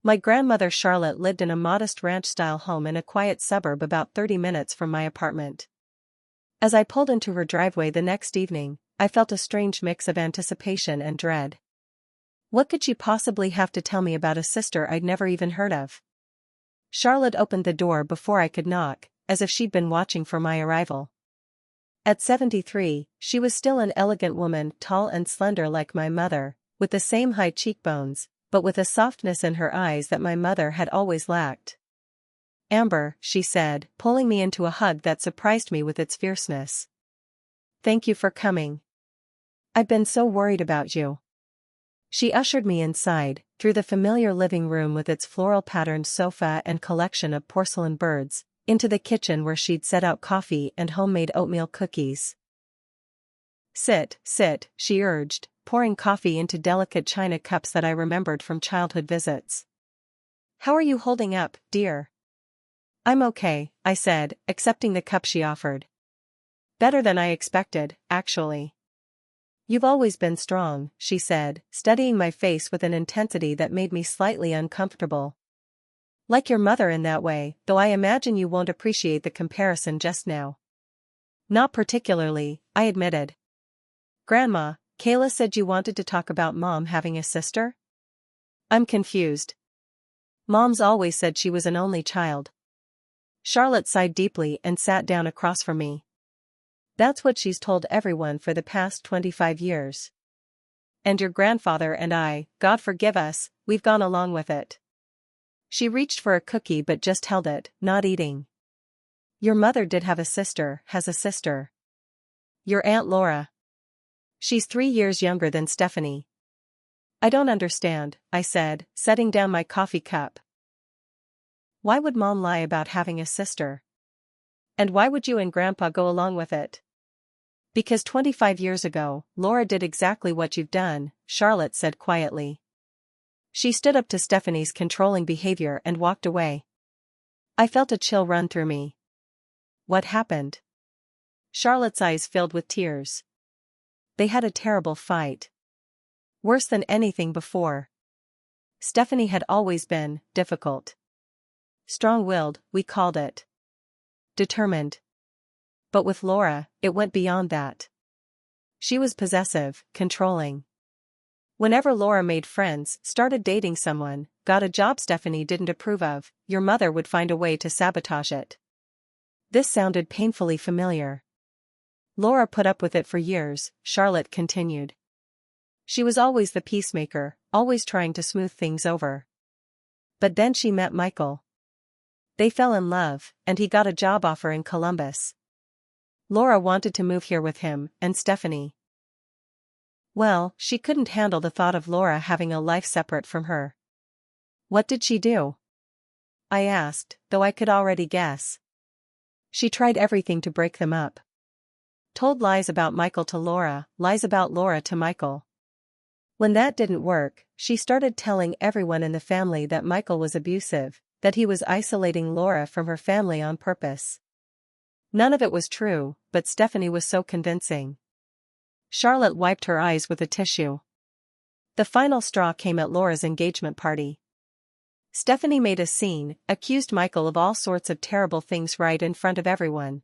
My grandmother Charlotte lived in a modest ranch-style home in a quiet suburb about 30 minutes from my apartment. As I pulled into her driveway the next evening, I felt a strange mix of anticipation and dread. What could she possibly have to tell me about a sister I'd never even heard of? Charlotte opened the door before I could knock, as if she'd been watching for my arrival. At 73, she was still an elegant woman, tall and slender like my mother, with the same high cheekbones, but with a softness in her eyes that my mother had always lacked. Amber, she said, pulling me into a hug that surprised me with its fierceness. Thank you for coming. I've been so worried about you. She ushered me inside, through the familiar living room with its floral-patterned sofa and collection of porcelain birds, into the kitchen where she'd set out coffee and homemade oatmeal cookies. Sit, she urged, pouring coffee into delicate china cups that I remembered from childhood visits. How are you holding up, dear? I'm okay, I said, accepting the cup she offered. Better than I expected, actually. You've always been strong, she said, studying my face with an intensity that made me slightly uncomfortable. Like your mother in that way, though I imagine you won't appreciate the comparison just now. Not particularly, I admitted. Grandma, Kayla said you wanted to talk about Mom having a sister? I'm confused. Mom's always said she was an only child. Charlotte sighed deeply and sat down across from me. That's what she's told everyone for the past 25 years. And your grandfather and I, God forgive us, we've gone along with it. She reached for a cookie but just held it, not eating. Your mother did have a sister, has a sister. Your Aunt Laura. She's 3 years younger than Stephanie. I don't understand, I said, setting down my coffee cup. Why would Mom lie about having a sister? And why would you and Grandpa go along with it? Because 25 years ago, Laura did exactly what you've done, Charlotte said quietly. She stood up to Stephanie's controlling behavior and walked away. I felt a chill run through me. What happened? Charlotte's eyes filled with tears. They had a terrible fight. Worse than anything before. Stephanie had always been difficult. Strong-willed, we called it. Determined. But with Laura, it went beyond that. She was possessive, controlling. Whenever Laura made friends, started dating someone, got a job Stephanie didn't approve of, your mother would find a way to sabotage it. This sounded painfully familiar. Laura put up with it for years, Charlotte continued. She was always the peacemaker, always trying to smooth things over. But then she met Michael. They fell in love, and he got a job offer in Columbus. Laura wanted to move here with him, and Stephanie. Well, she couldn't handle the thought of Laura having a life separate from her. What did she do? I asked, though I could already guess. She tried everything to break them up. Told lies about Michael to Laura, lies about Laura to Michael. When that didn't work, she started telling everyone in the family that Michael was abusive, that he was isolating Laura from her family on purpose. None of it was true, but Stephanie was so convincing. Charlotte wiped her eyes with a tissue. The final straw came at Laura's engagement party. Stephanie made a scene, accused Michael of all sorts of terrible things right in front of everyone.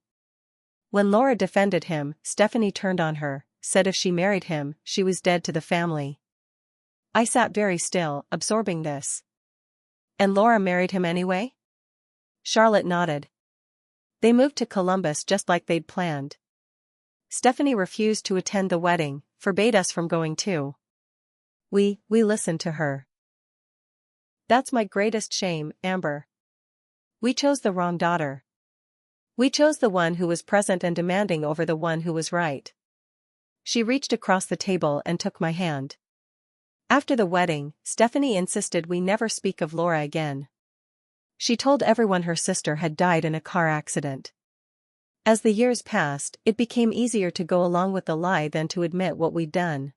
When Laura defended him, Stephanie turned on her, said if she married him, she was dead to the family. I sat very still, absorbing this. And Laura married him anyway? Charlotte nodded. They moved to Columbus just like they'd planned. Stephanie refused to attend the wedding, forbade us from going too. We listened to her. That's my greatest shame, Amber. We chose the wrong daughter. We chose the one who was present and demanding over the one who was right. She reached across the table and took my hand. After the wedding, Stephanie insisted we never speak of Laura again. She told everyone her sister had died in a car accident. As the years passed, it became easier to go along with the lie than to admit what we'd done.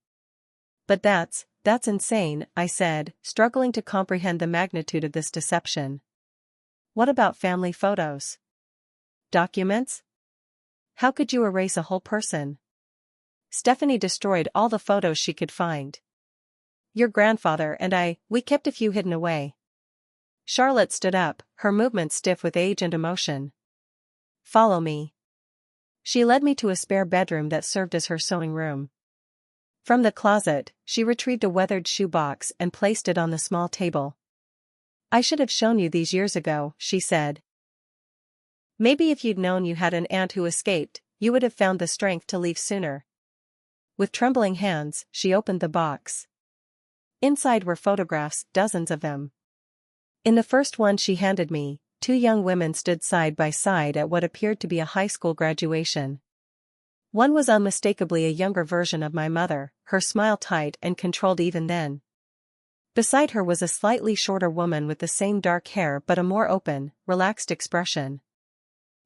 But that's insane, I said, struggling to comprehend the magnitude of this deception. What about family photos? Documents? How could you erase a whole person? Stephanie destroyed all the photos she could find. Your grandfather and we kept a few hidden away. Charlotte stood up, her movements stiff with age and emotion. Follow me. She led me to a spare bedroom that served as her sewing room. From the closet, she retrieved a weathered shoebox and placed it on the small table. I should have shown you these years ago, she said. Maybe if you'd known you had an aunt who escaped, you would have found the strength to leave sooner. With trembling hands, she opened the box. Inside were photographs, dozens of them. In the first one she handed me, 2 young women stood side by side at what appeared to be a high school graduation. One was unmistakably a younger version of my mother, her smile tight and controlled even then. Beside her was a slightly shorter woman with the same dark hair but a more open, relaxed expression.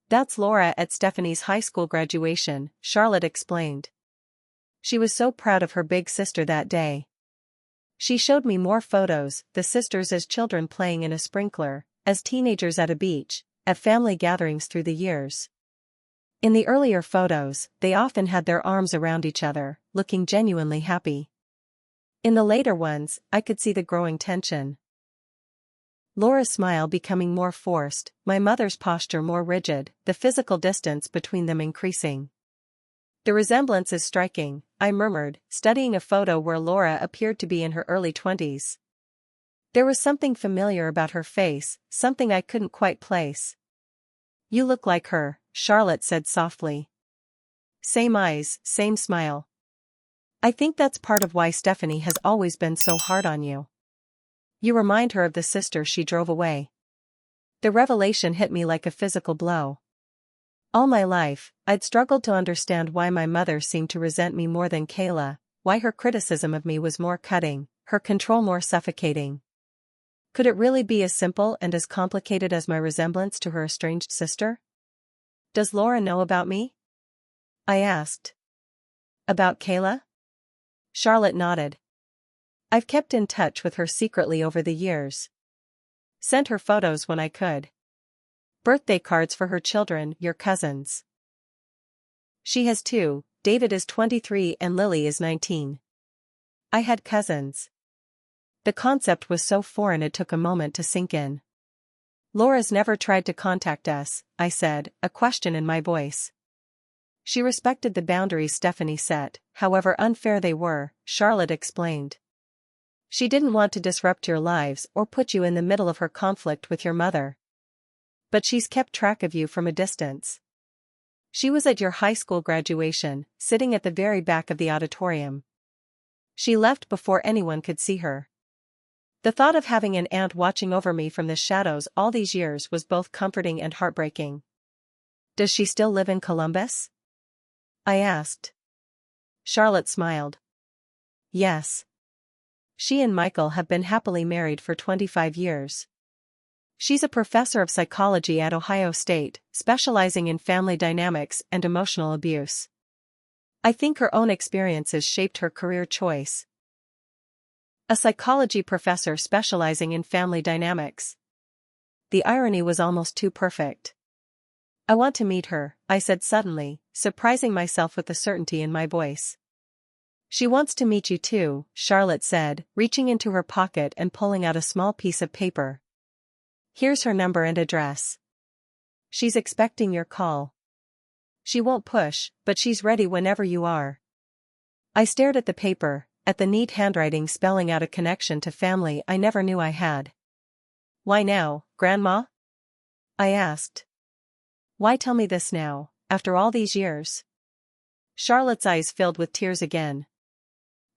That's Laura at Stephanie's high school graduation, Charlotte explained. She was so proud of her big sister that day. She showed me more photos, the sisters as children playing in a sprinkler, as teenagers at a beach, at family gatherings through the years. In the earlier photos, they often had their arms around each other, looking genuinely happy. In the later ones, I could see the growing tension. Laura's smile becoming more forced, my mother's posture more rigid, the physical distance between them increasing. The resemblance is striking, I murmured, studying a photo where Laura appeared to be in her early 20s. There was something familiar about her face, something I couldn't quite place. You look like her, Charlotte said softly. Same eyes, same smile. I think that's part of why Stephanie has always been so hard on you. You remind her of the sister she drove away. The revelation hit me like a physical blow. All my life, I'd struggled to understand why my mother seemed to resent me more than Kayla, why her criticism of me was more cutting, her control more suffocating. Could it really be as simple and as complicated as my resemblance to her estranged sister? Does Laura know about me? I asked. About Kayla? Charlotte nodded. I've kept in touch with her secretly over the years. Sent her photos when I could. Birthday cards for her children, your cousins. She has two, David is 23 and Lily is 19. I had cousins. The concept was so foreign it took a moment to sink in. Laura's never tried to contact us, I said, a question in my voice. She respected the boundaries Stephanie set, however unfair they were, Charlotte explained. She didn't want to disrupt your lives or put you in the middle of her conflict with your mother. But she's kept track of you from a distance. She was at your high school graduation, sitting at the very back of the auditorium. She left before anyone could see her. The thought of having an aunt watching over me from the shadows all these years was both comforting and heartbreaking. Does she still live in Columbus? I asked. Charlotte smiled. Yes. She and Michael have been happily married for 25 years. She's a professor of psychology at Ohio State, specializing in family dynamics and emotional abuse. I think her own experiences shaped her career choice. A psychology professor specializing in family dynamics. The irony was almost too perfect. I want to meet her, I said suddenly, surprising myself with the certainty in my voice. She wants to meet you too, Charlotte said, reaching into her pocket and pulling out a small piece of paper. Here's her number and address. She's expecting your call. She won't push, but she's ready whenever you are. I stared at the paper, at the neat handwriting spelling out a connection to family I never knew I had. Why now, Grandma? I asked. Why tell me this now, after all these years? Charlotte's eyes filled with tears again.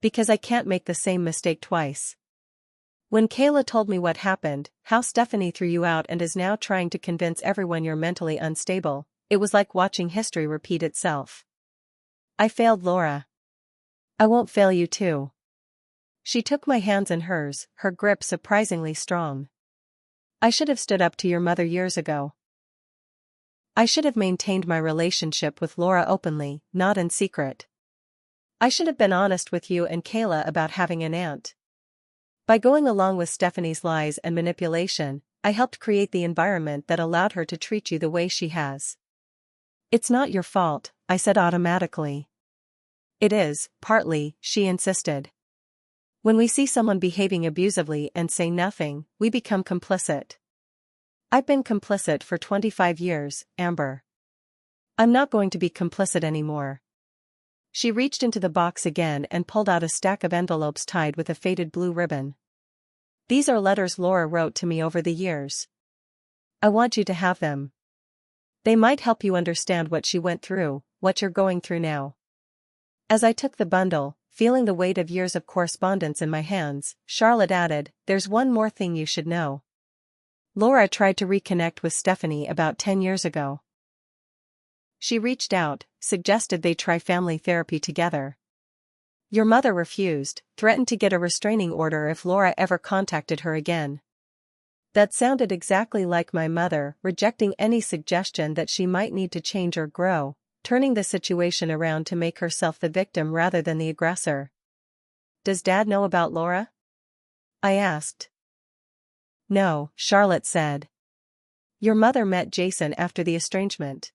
Because I can't make the same mistake twice. When Kayla told me what happened, how Stephanie threw you out and is now trying to convince everyone you're mentally unstable, it was like watching history repeat itself. I failed Laura. I won't fail you too. She took my hands in hers, her grip surprisingly strong. I should have stood up to your mother years ago. I should have maintained my relationship with Laura openly, not in secret. I should have been honest with you and Kayla about having an aunt. By going along with Stephanie's lies and manipulation, I helped create the environment that allowed her to treat you the way she has. It's not your fault, I said automatically. It is, partly, she insisted. When we see someone behaving abusively and say nothing, we become complicit. I've been complicit for 25 years, Amber. I'm not going to be complicit anymore. She reached into the box again and pulled out a stack of envelopes tied with a faded blue ribbon. These are letters Laura wrote to me over the years. I want you to have them. They might help you understand what she went through, what you're going through now. As I took the bundle, feeling the weight of years of correspondence in my hands, Charlotte added, there's one more thing you should know. Laura tried to reconnect with Stephanie about 10 years ago. She reached out, suggested they try family therapy together. Your mother refused, threatened to get a restraining order if Laura ever contacted her again. That sounded exactly like my mother, rejecting any suggestion that she might need to change or grow, turning the situation around to make herself the victim rather than the aggressor. Does Dad know about Laura? I asked. No, Charlotte said. Your mother met Jason after the estrangement.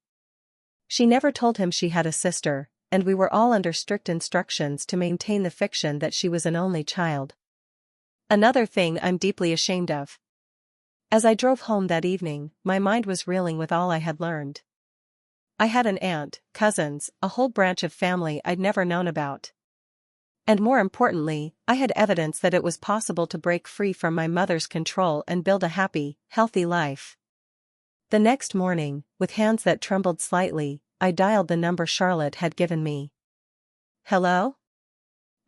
She never told him she had a sister, and we were all under strict instructions to maintain the fiction that she was an only child. Another thing I'm deeply ashamed of. As I drove home that evening, my mind was reeling with all I had learned. I had an aunt, cousins, a whole branch of family I'd never known about. And more importantly, I had evidence that it was possible to break free from my mother's control and build a happy, healthy life. The next morning, with hands that trembled slightly, I dialed the number Charlotte had given me. "Hello?"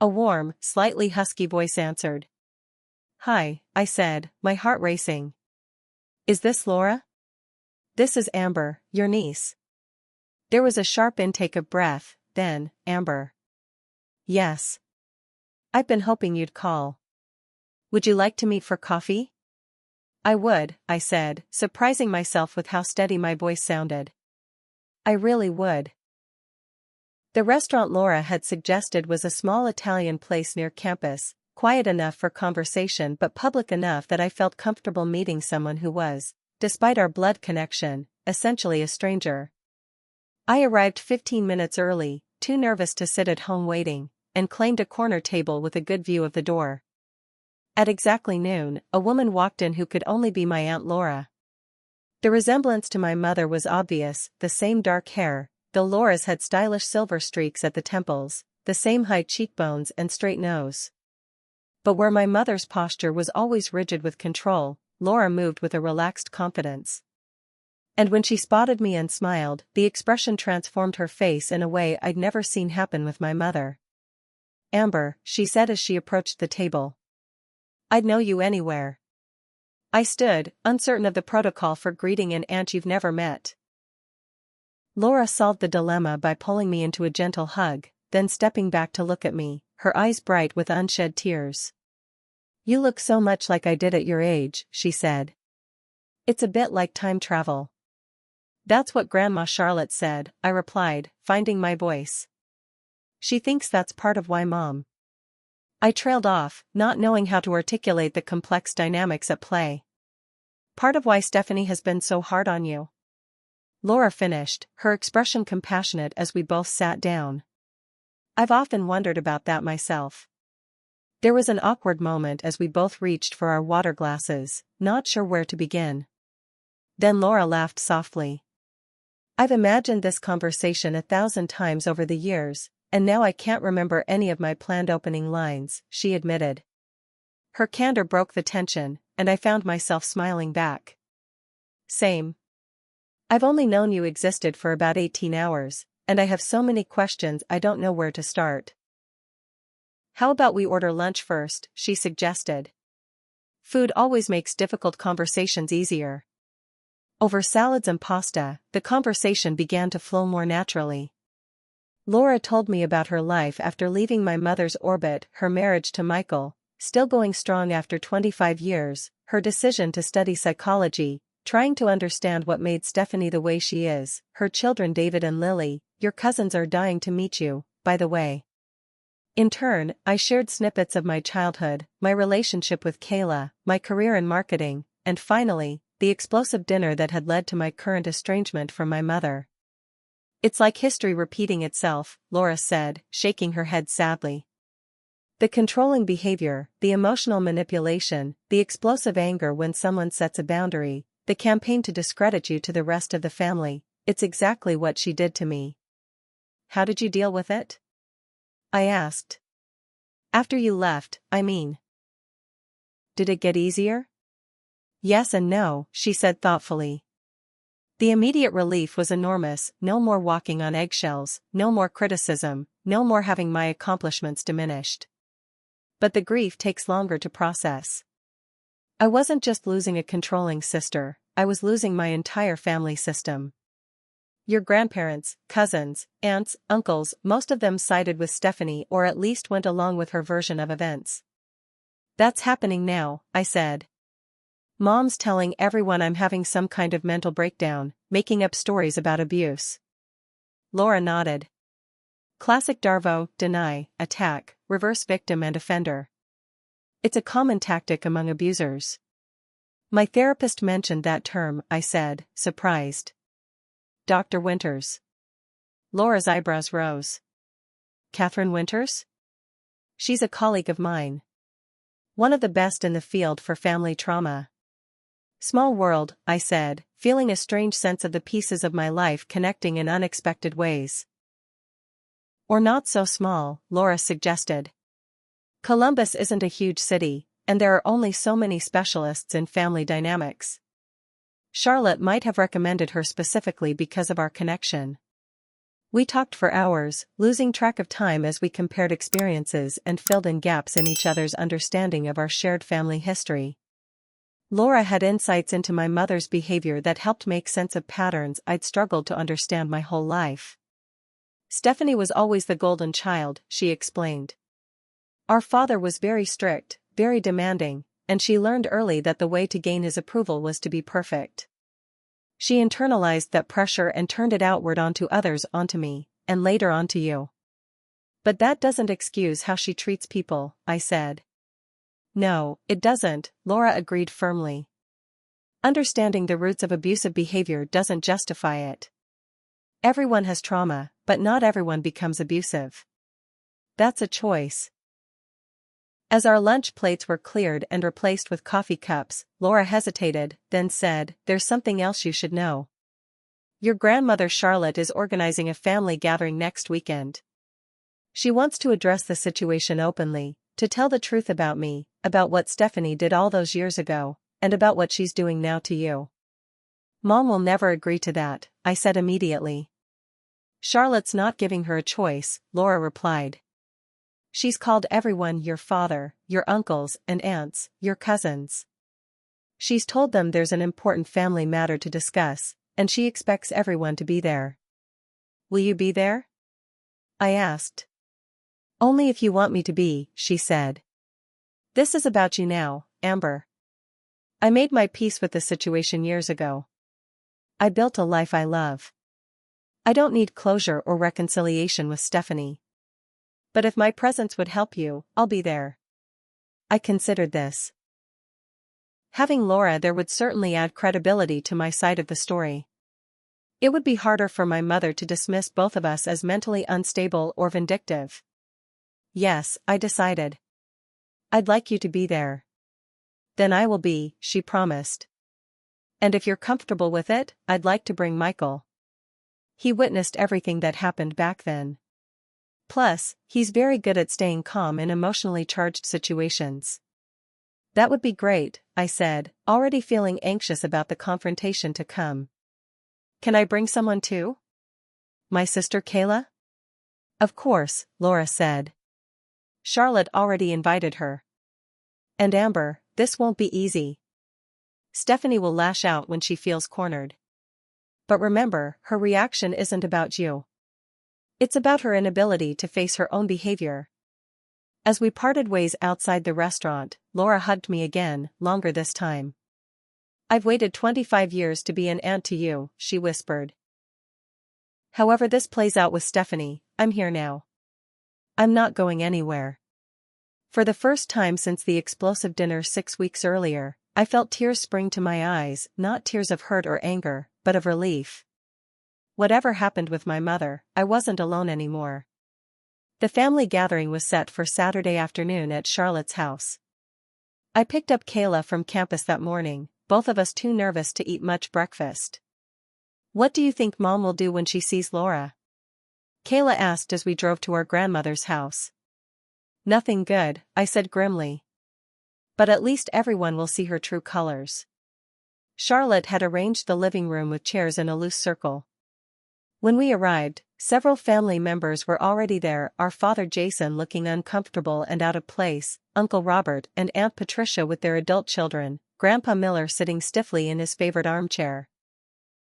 A warm, slightly husky voice answered. "Hi," I said, my heart racing. "Is this Laura?" "This is Amber, your niece." There was a sharp intake of breath, then, "Amber." "Yes. I've been hoping you'd call. Would you like to meet for coffee?" "I would," I said, surprising myself with how steady my voice sounded. "I really would." The restaurant Laura had suggested was a small Italian place near campus, quiet enough for conversation but public enough that I felt comfortable meeting someone who was, despite our blood connection, essentially a stranger. I arrived 15 minutes early, too nervous to sit at home waiting, and claimed a corner table with a good view of the door. At exactly noon, a woman walked in who could only be my Aunt Laura. The resemblance to my mother was obvious, the same dark hair, though Laura's had stylish silver streaks at the temples, the same high cheekbones and straight nose. But where my mother's posture was always rigid with control, Laura moved with a relaxed confidence. And when she spotted me and smiled, the expression transformed her face in a way I'd never seen happen with my mother. "Amber," she said as she approached the table. "I'd know you anywhere." I stood, uncertain of the protocol for greeting an aunt you've never met. Laura solved the dilemma by pulling me into a gentle hug, then stepping back to look at me, her eyes bright with unshed tears. "You look so much like I did at your age," she said. "It's a bit like time travel." "That's what Grandma Charlotte said," I replied, finding my voice. "She thinks that's part of why Mom." I trailed off, not knowing how to articulate the complex dynamics at play. "Part of why Stephanie has been so hard on you," Laura finished, her expression compassionate as we both sat down. "I've often wondered about that myself." There was an awkward moment as we both reached for our water glasses, not sure where to begin. Then Laura laughed softly. "I've imagined this conversation 1,000 times over the years, and now I can't remember any of my planned opening lines," she admitted. Her candor broke the tension, and I found myself smiling back. "Same. I've only known you existed for about 18 hours, and I have so many questions I don't know where to start." "How about we order lunch first?" she suggested. Food always makes difficult conversations easier. Over salads and pasta, the conversation began to flow more naturally. Laura told me about her life after leaving my mother's orbit, her marriage to Michael, still going strong after 25 years, her decision to study psychology, trying to understand what made Stephanie the way she is, her children David and Lily. "Your cousins are dying to meet you, by the way." In turn, I shared snippets of my childhood, my relationship with Kayla, my career in marketing, and finally, the explosive dinner that had led to my current estrangement from my mother. "It's like history repeating itself," Laura said, shaking her head sadly. "The controlling behavior, the emotional manipulation, the explosive anger when someone sets a boundary, the campaign to discredit you to the rest of the family, it's exactly what she did to me." "How did you deal with it?" I asked. "After you left, I mean." "Did it get easier?" "Yes and no," she said thoughtfully. The immediate relief was enormous, no more walking on eggshells, no more criticism, no more having my accomplishments diminished. But the grief takes longer to process. I wasn't just losing a controlling sister, I was losing my entire family system. Your grandparents, cousins, aunts, uncles, most of them sided with Stephanie or at least went along with her version of events. "That's happening now," I said. "Mom's telling everyone I'm having some kind of mental breakdown, making up stories about abuse." Laura nodded. "Classic Darvo, deny, attack, reverse victim and offender. It's a common tactic among abusers." "My therapist mentioned that term," I said, surprised. "Dr. Winters." Laura's eyebrows rose. "Catherine Winters?" "She's a colleague of mine. One of the best in the field for family trauma." "Small world," I said, feeling a strange sense of the pieces of my life connecting in unexpected ways. "Or not so small," Laura suggested. "Columbus isn't a huge city, and there are only so many specialists in family dynamics." Charlotte might have recommended her specifically because of our connection. We talked for hours, losing track of time as we compared experiences and filled in gaps in each other's understanding of our shared family history. Laura had insights into my mother's behavior that helped make sense of patterns I'd struggled to understand my whole life. Stephanie was always the golden child, she explained. Our father was very strict, very demanding, and she learned early that the way to gain his approval was to be perfect. She internalized that pressure and turned it outward onto others, onto me, and later onto you. But that doesn't excuse how she treats people, I said. No, it doesn't, Laura agreed firmly. Understanding the roots of abusive behavior doesn't justify it. Everyone has trauma, but not everyone becomes abusive. That's a choice. As our lunch plates were cleared and replaced with coffee cups, Laura hesitated, then said, "There's something else you should know. Your grandmother Charlotte is organizing a family gathering next weekend. She wants to address the situation openly, to tell the truth about me, about what Stephanie did all those years ago, and about what she's doing now to you." Mom will never agree to that, I said immediately. Charlotte's not giving her a choice, Laura replied. She's called everyone your father, your uncles and aunts, your cousins. She's told them there's an important family matter to discuss, and she expects everyone to be there. Will you be there? I asked. Only if you want me to be, she said. This is about you now, Amber. I made my peace with the situation years ago. I built a life I love. I don't need closure or reconciliation with Stephanie. But if my presence would help you, I'll be there. I considered this. Having Laura there would certainly add credibility to my side of the story. It would be harder for my mother to dismiss both of us as mentally unstable or vindictive. Yes, I decided. I'd like you to be there. Then I will be, she promised. And if you're comfortable with it, I'd like to bring Michael. He witnessed everything that happened back then. Plus, he's very good at staying calm in emotionally charged situations. That would be great, I said, already feeling anxious about the confrontation to come. Can I bring someone too? My sister Kayla? Of course, Laura said. Charlotte already invited her. And Amber, this won't be easy. Stephanie will lash out when she feels cornered. But remember, her reaction isn't about you. It's about her inability to face her own behavior. As we parted ways outside the restaurant, Laura hugged me again, longer this time. I've waited 25 years to be an aunt to you, she whispered. However this plays out with Stephanie, I'm here now. I'm not going anywhere. For the first time since the explosive dinner 6 weeks earlier, I felt tears spring to my eyes, not tears of hurt or anger, but of relief. Whatever happened with my mother, I wasn't alone anymore. The family gathering was set for Saturday afternoon at Charlotte's house. I picked up Kayla from campus that morning, both of us too nervous to eat much breakfast. What do you think Mom will do when she sees Laura? Kayla asked as we drove to our grandmother's house. Nothing good, I said grimly. But at least everyone will see her true colors. Charlotte had arranged the living room with chairs in a loose circle. When we arrived, several family members were already there, our father Jason looking uncomfortable and out of place, Uncle Robert and Aunt Patricia with their adult children, Grandpa Miller sitting stiffly in his favorite armchair.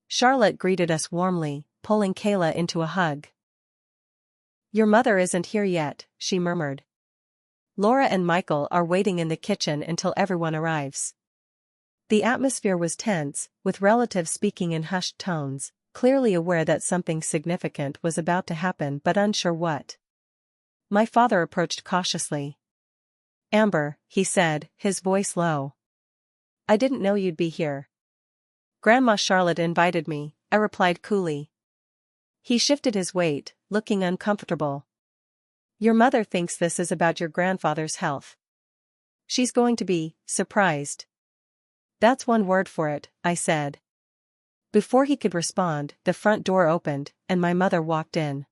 Charlotte greeted us warmly, pulling Kayla into a hug. Your mother isn't here yet, she murmured. Laura and Michael are waiting in the kitchen until everyone arrives. The atmosphere was tense, with relatives speaking in hushed tones, clearly aware that something significant was about to happen but unsure what. My father approached cautiously. Amber, he said, his voice low. I didn't know you'd be here. Grandma Charlotte invited me, I replied coolly. He shifted his weight, looking uncomfortable. Your mother thinks this is about your grandfather's health. She's going to be surprised. That's one word for it, I said. Before he could respond, the front door opened, and my mother walked in.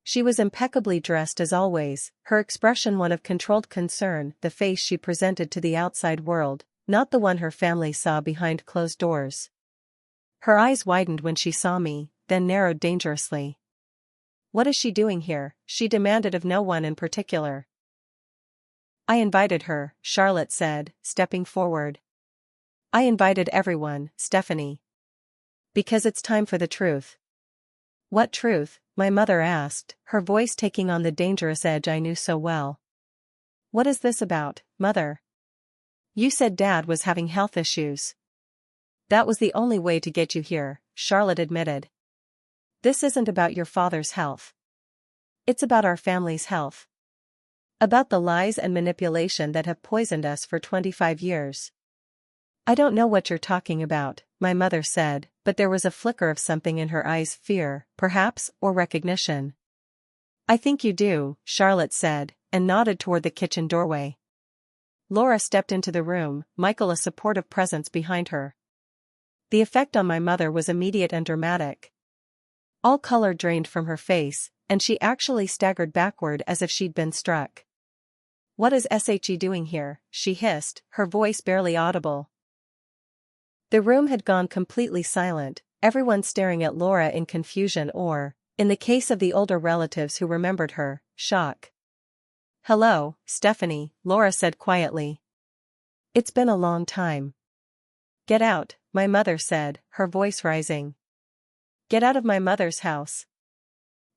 She was impeccably dressed as always, her expression one of controlled concern, the face she presented to the outside world, not the one her family saw behind closed doors. Her eyes widened when she saw me, then narrowed dangerously. "What is she doing here?" she demanded of no one in particular. "I invited her," Charlotte said, stepping forward. "I invited everyone, Stephanie. Because it's time for the truth." "What truth?" my mother asked, her voice taking on the dangerous edge I knew so well. "What is this about, Mother? You said Dad was having health issues." "That was the only way to get you here," Charlotte admitted. "This isn't about your father's health. It's about our family's health. About the lies and manipulation that have poisoned us for 25 years. "I don't know what you're talking about," my mother said, but there was a flicker of something in her eyes, fear, perhaps, or recognition. "I think you do," Charlotte said, and nodded toward the kitchen doorway. Laura stepped into the room, Michael a supportive presence behind her. The effect on my mother was immediate and dramatic. All color drained from her face, and she actually staggered backward as if she'd been struck. "What is SHE doing here?" she hissed, her voice barely audible. The room had gone completely silent, everyone staring at Laura in confusion or, in the case of the older relatives who remembered her, shock. "Hello, Stephanie," Laura said quietly. "It's been a long time." "Get out," my mother said, her voice rising. "Get out of my mother's house."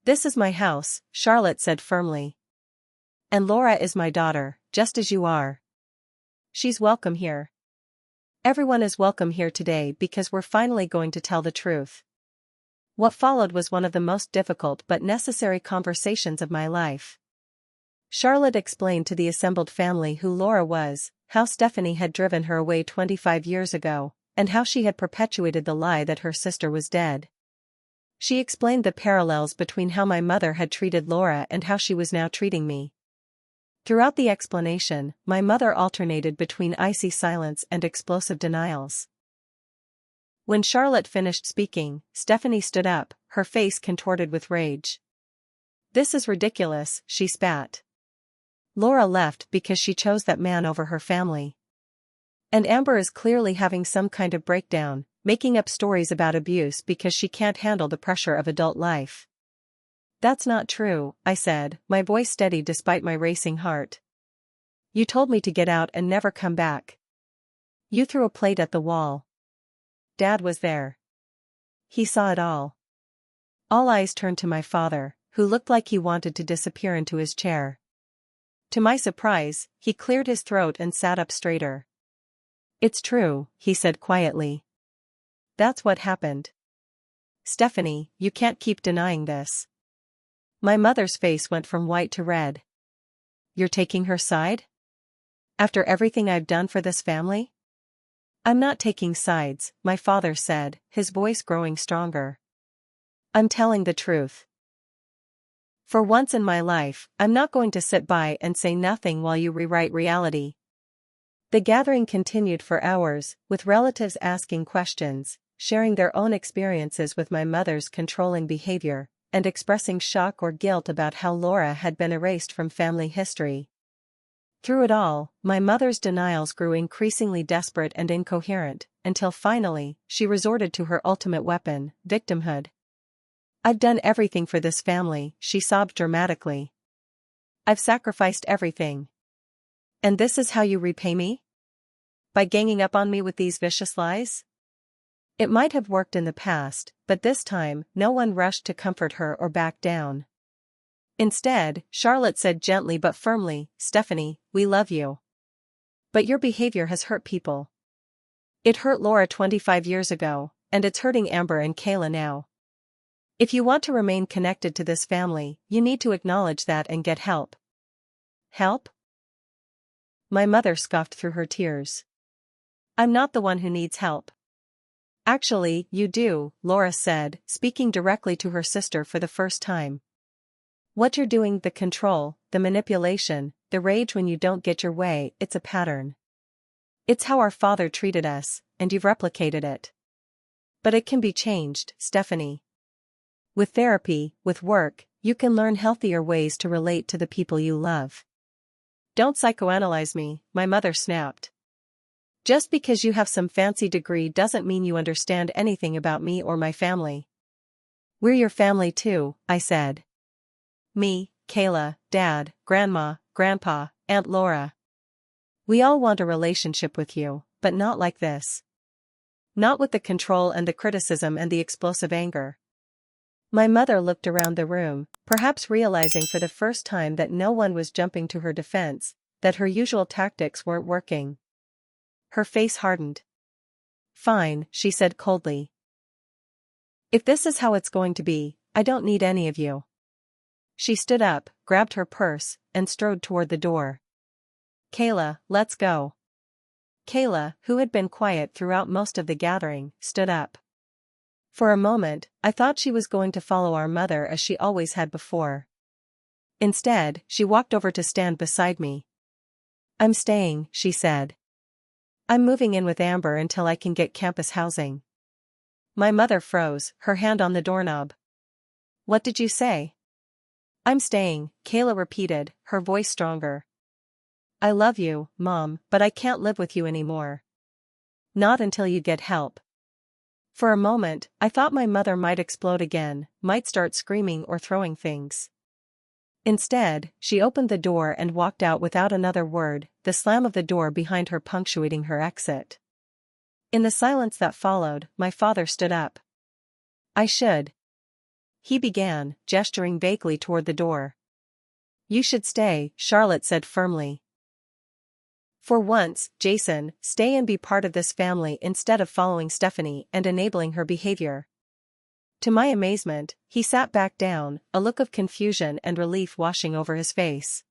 "This is my house," Charlotte said firmly. "And Laura is my daughter, just as you are. She's welcome here. Everyone is welcome here today because we're finally going to tell the truth." What followed was one of the most difficult but necessary conversations of my life. Charlotte explained to the assembled family who Laura was, how Stephanie had driven her away 25 years ago, and how she had perpetuated the lie that her sister was dead. She explained the parallels between how my mother had treated Laura and how she was now treating me. Throughout the explanation, my mother alternated between icy silence and explosive denials. When Charlotte finished speaking, Stephanie stood up, her face contorted with rage. "This is ridiculous," she spat. "Laura left because she chose that man over her family. And Amber is clearly having some kind of breakdown, making up stories about abuse because she can't handle the pressure of adult life." "That's not true," I said, my voice steady despite my racing heart. "You told me to get out and never come back. You threw a plate at the wall. Dad was there. He saw it all." All eyes turned to my father, who looked like he wanted to disappear into his chair. To my surprise, he cleared his throat and sat up straighter. "It's true," he said quietly. "That's what happened. Stephanie, you can't keep denying this." My mother's face went from white to red. "You're taking her side? After everything I've done for this family?" "I'm not taking sides," my father said, his voice growing stronger. "I'm telling the truth. For once in my life, I'm not going to sit by and say nothing while you rewrite reality." The gathering continued for hours, with relatives asking questions, sharing their own experiences with my mother's controlling behavior, and expressing shock or guilt about how Laura had been erased from family history. Through it all, my mother's denials grew increasingly desperate and incoherent, until finally, she resorted to her ultimate weapon, victimhood. "I've done everything for this family," she sobbed dramatically. "I've sacrificed everything. And this is how you repay me? By ganging up on me with these vicious lies?" It might have worked in the past, but this time, no one rushed to comfort her or back down. Instead, Charlotte said gently but firmly, "Stephanie, we love you. But your behavior has hurt people. It hurt Laura 25 years ago, and it's hurting Amber and Kayla now. If you want to remain connected to this family, you need to acknowledge that and get help." "Help?" My mother scoffed through her tears. "I'm not the one who needs help." "Actually, you do," Laura said, speaking directly to her sister for the first time. "What you're doing, the control, the manipulation, the rage when you don't get your way, it's a pattern. It's how our father treated us, and you've replicated it. But it can be changed, Stephanie. With therapy, with work, you can learn healthier ways to relate to the people you love." "Don't psychoanalyze me," my mother snapped. Just because you have some fancy degree doesn't mean you understand anything about me or my family. We're your family too, I said. Me, Kayla, Dad, Grandma, Grandpa, Aunt Laura. We all want a relationship with you, but not like this. Not with the control and the criticism and the explosive anger. My mother looked around the room, perhaps realizing for the first time that no one was jumping to her defense, that her usual tactics weren't working. Her face hardened. Fine, she said coldly. If this is how it's going to be, I don't need any of you. She stood up, grabbed her purse, and strode toward the door. Kayla, let's go. Kayla, who had been quiet throughout most of the gathering, stood up. For a moment, I thought she was going to follow our mother as she always had before. Instead, she walked over to stand beside me. I'm staying, she said. I'm moving in with Amber until I can get campus housing. My mother froze, her hand on the doorknob. What did you say? I'm staying, Kayla repeated, her voice stronger. I love you, Mom, but I can't live with you anymore. Not until you get help. For a moment, I thought my mother might explode again, might start screaming or throwing things. Instead, she opened the door and walked out without another word, the slam of the door behind her punctuating her exit. In the silence that followed, my father stood up. I should. He began, gesturing vaguely toward the door. You should stay, Charlotte said firmly. For once, Jason, stay and be part of this family instead of following Stephanie and enabling her behavior. To my amazement, he sat back down, a look of confusion and relief washing over his face.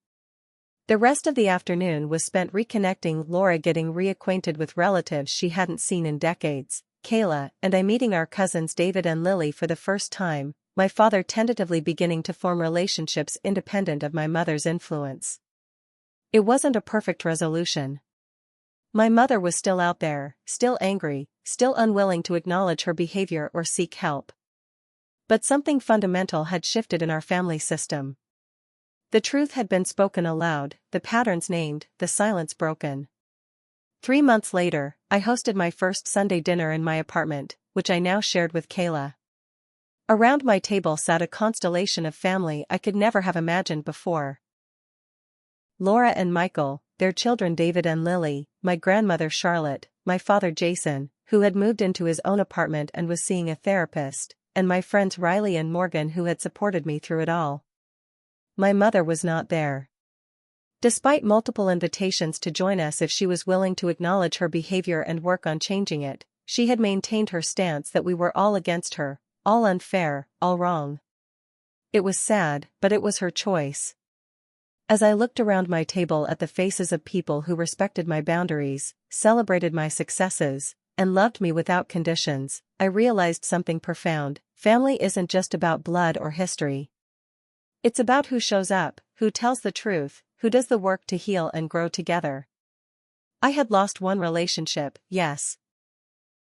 The rest of the afternoon was spent reconnecting Laura, getting reacquainted with relatives she hadn't seen in decades, Kayla and I meeting our cousins David and Lily for the first time, my father tentatively beginning to form relationships independent of my mother's influence. It wasn't a perfect resolution. My mother was still out there, still angry, still unwilling to acknowledge her behavior or seek help. But something fundamental had shifted in our family system. The truth had been spoken aloud, the patterns named, the silence broken. 3 months later, I hosted my first Sunday dinner in my apartment, which I now shared with Kayla. Around my table sat a constellation of family I could never have imagined before. Laura and Michael, their children David and Lily, my grandmother Charlotte, my father Jason, who had moved into his own apartment and was seeing a therapist, and my friends Riley and Morgan who had supported me through it all. My mother was not there. Despite multiple invitations to join us if she was willing to acknowledge her behavior and work on changing it, she had maintained her stance that we were all against her, all unfair, all wrong. It was sad, but it was her choice. As I looked around my table at the faces of people who respected my boundaries, celebrated my successes, and loved me without conditions, I realized something profound. Family isn't just about blood or history. It's about who shows up, who tells the truth, who does the work to heal and grow together. I had lost one relationship, yes.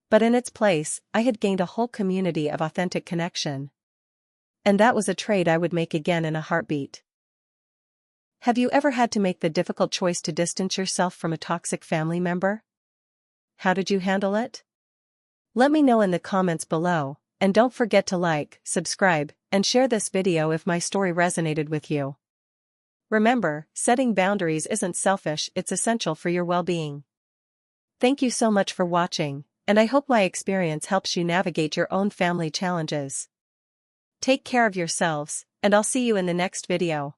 But in its place, I had gained a whole community of authentic connection. And that was a trade I would make again in a heartbeat. Have you ever had to make the difficult choice to distance yourself from a toxic family member? How did you handle it? Let me know in the comments below, and don't forget to like, subscribe, and share this video if my story resonated with you. Remember, setting boundaries isn't selfish, it's essential for your well-being. Thank you so much for watching, and I hope my experience helps you navigate your own family challenges. Take care of yourselves, and I'll see you in the next video.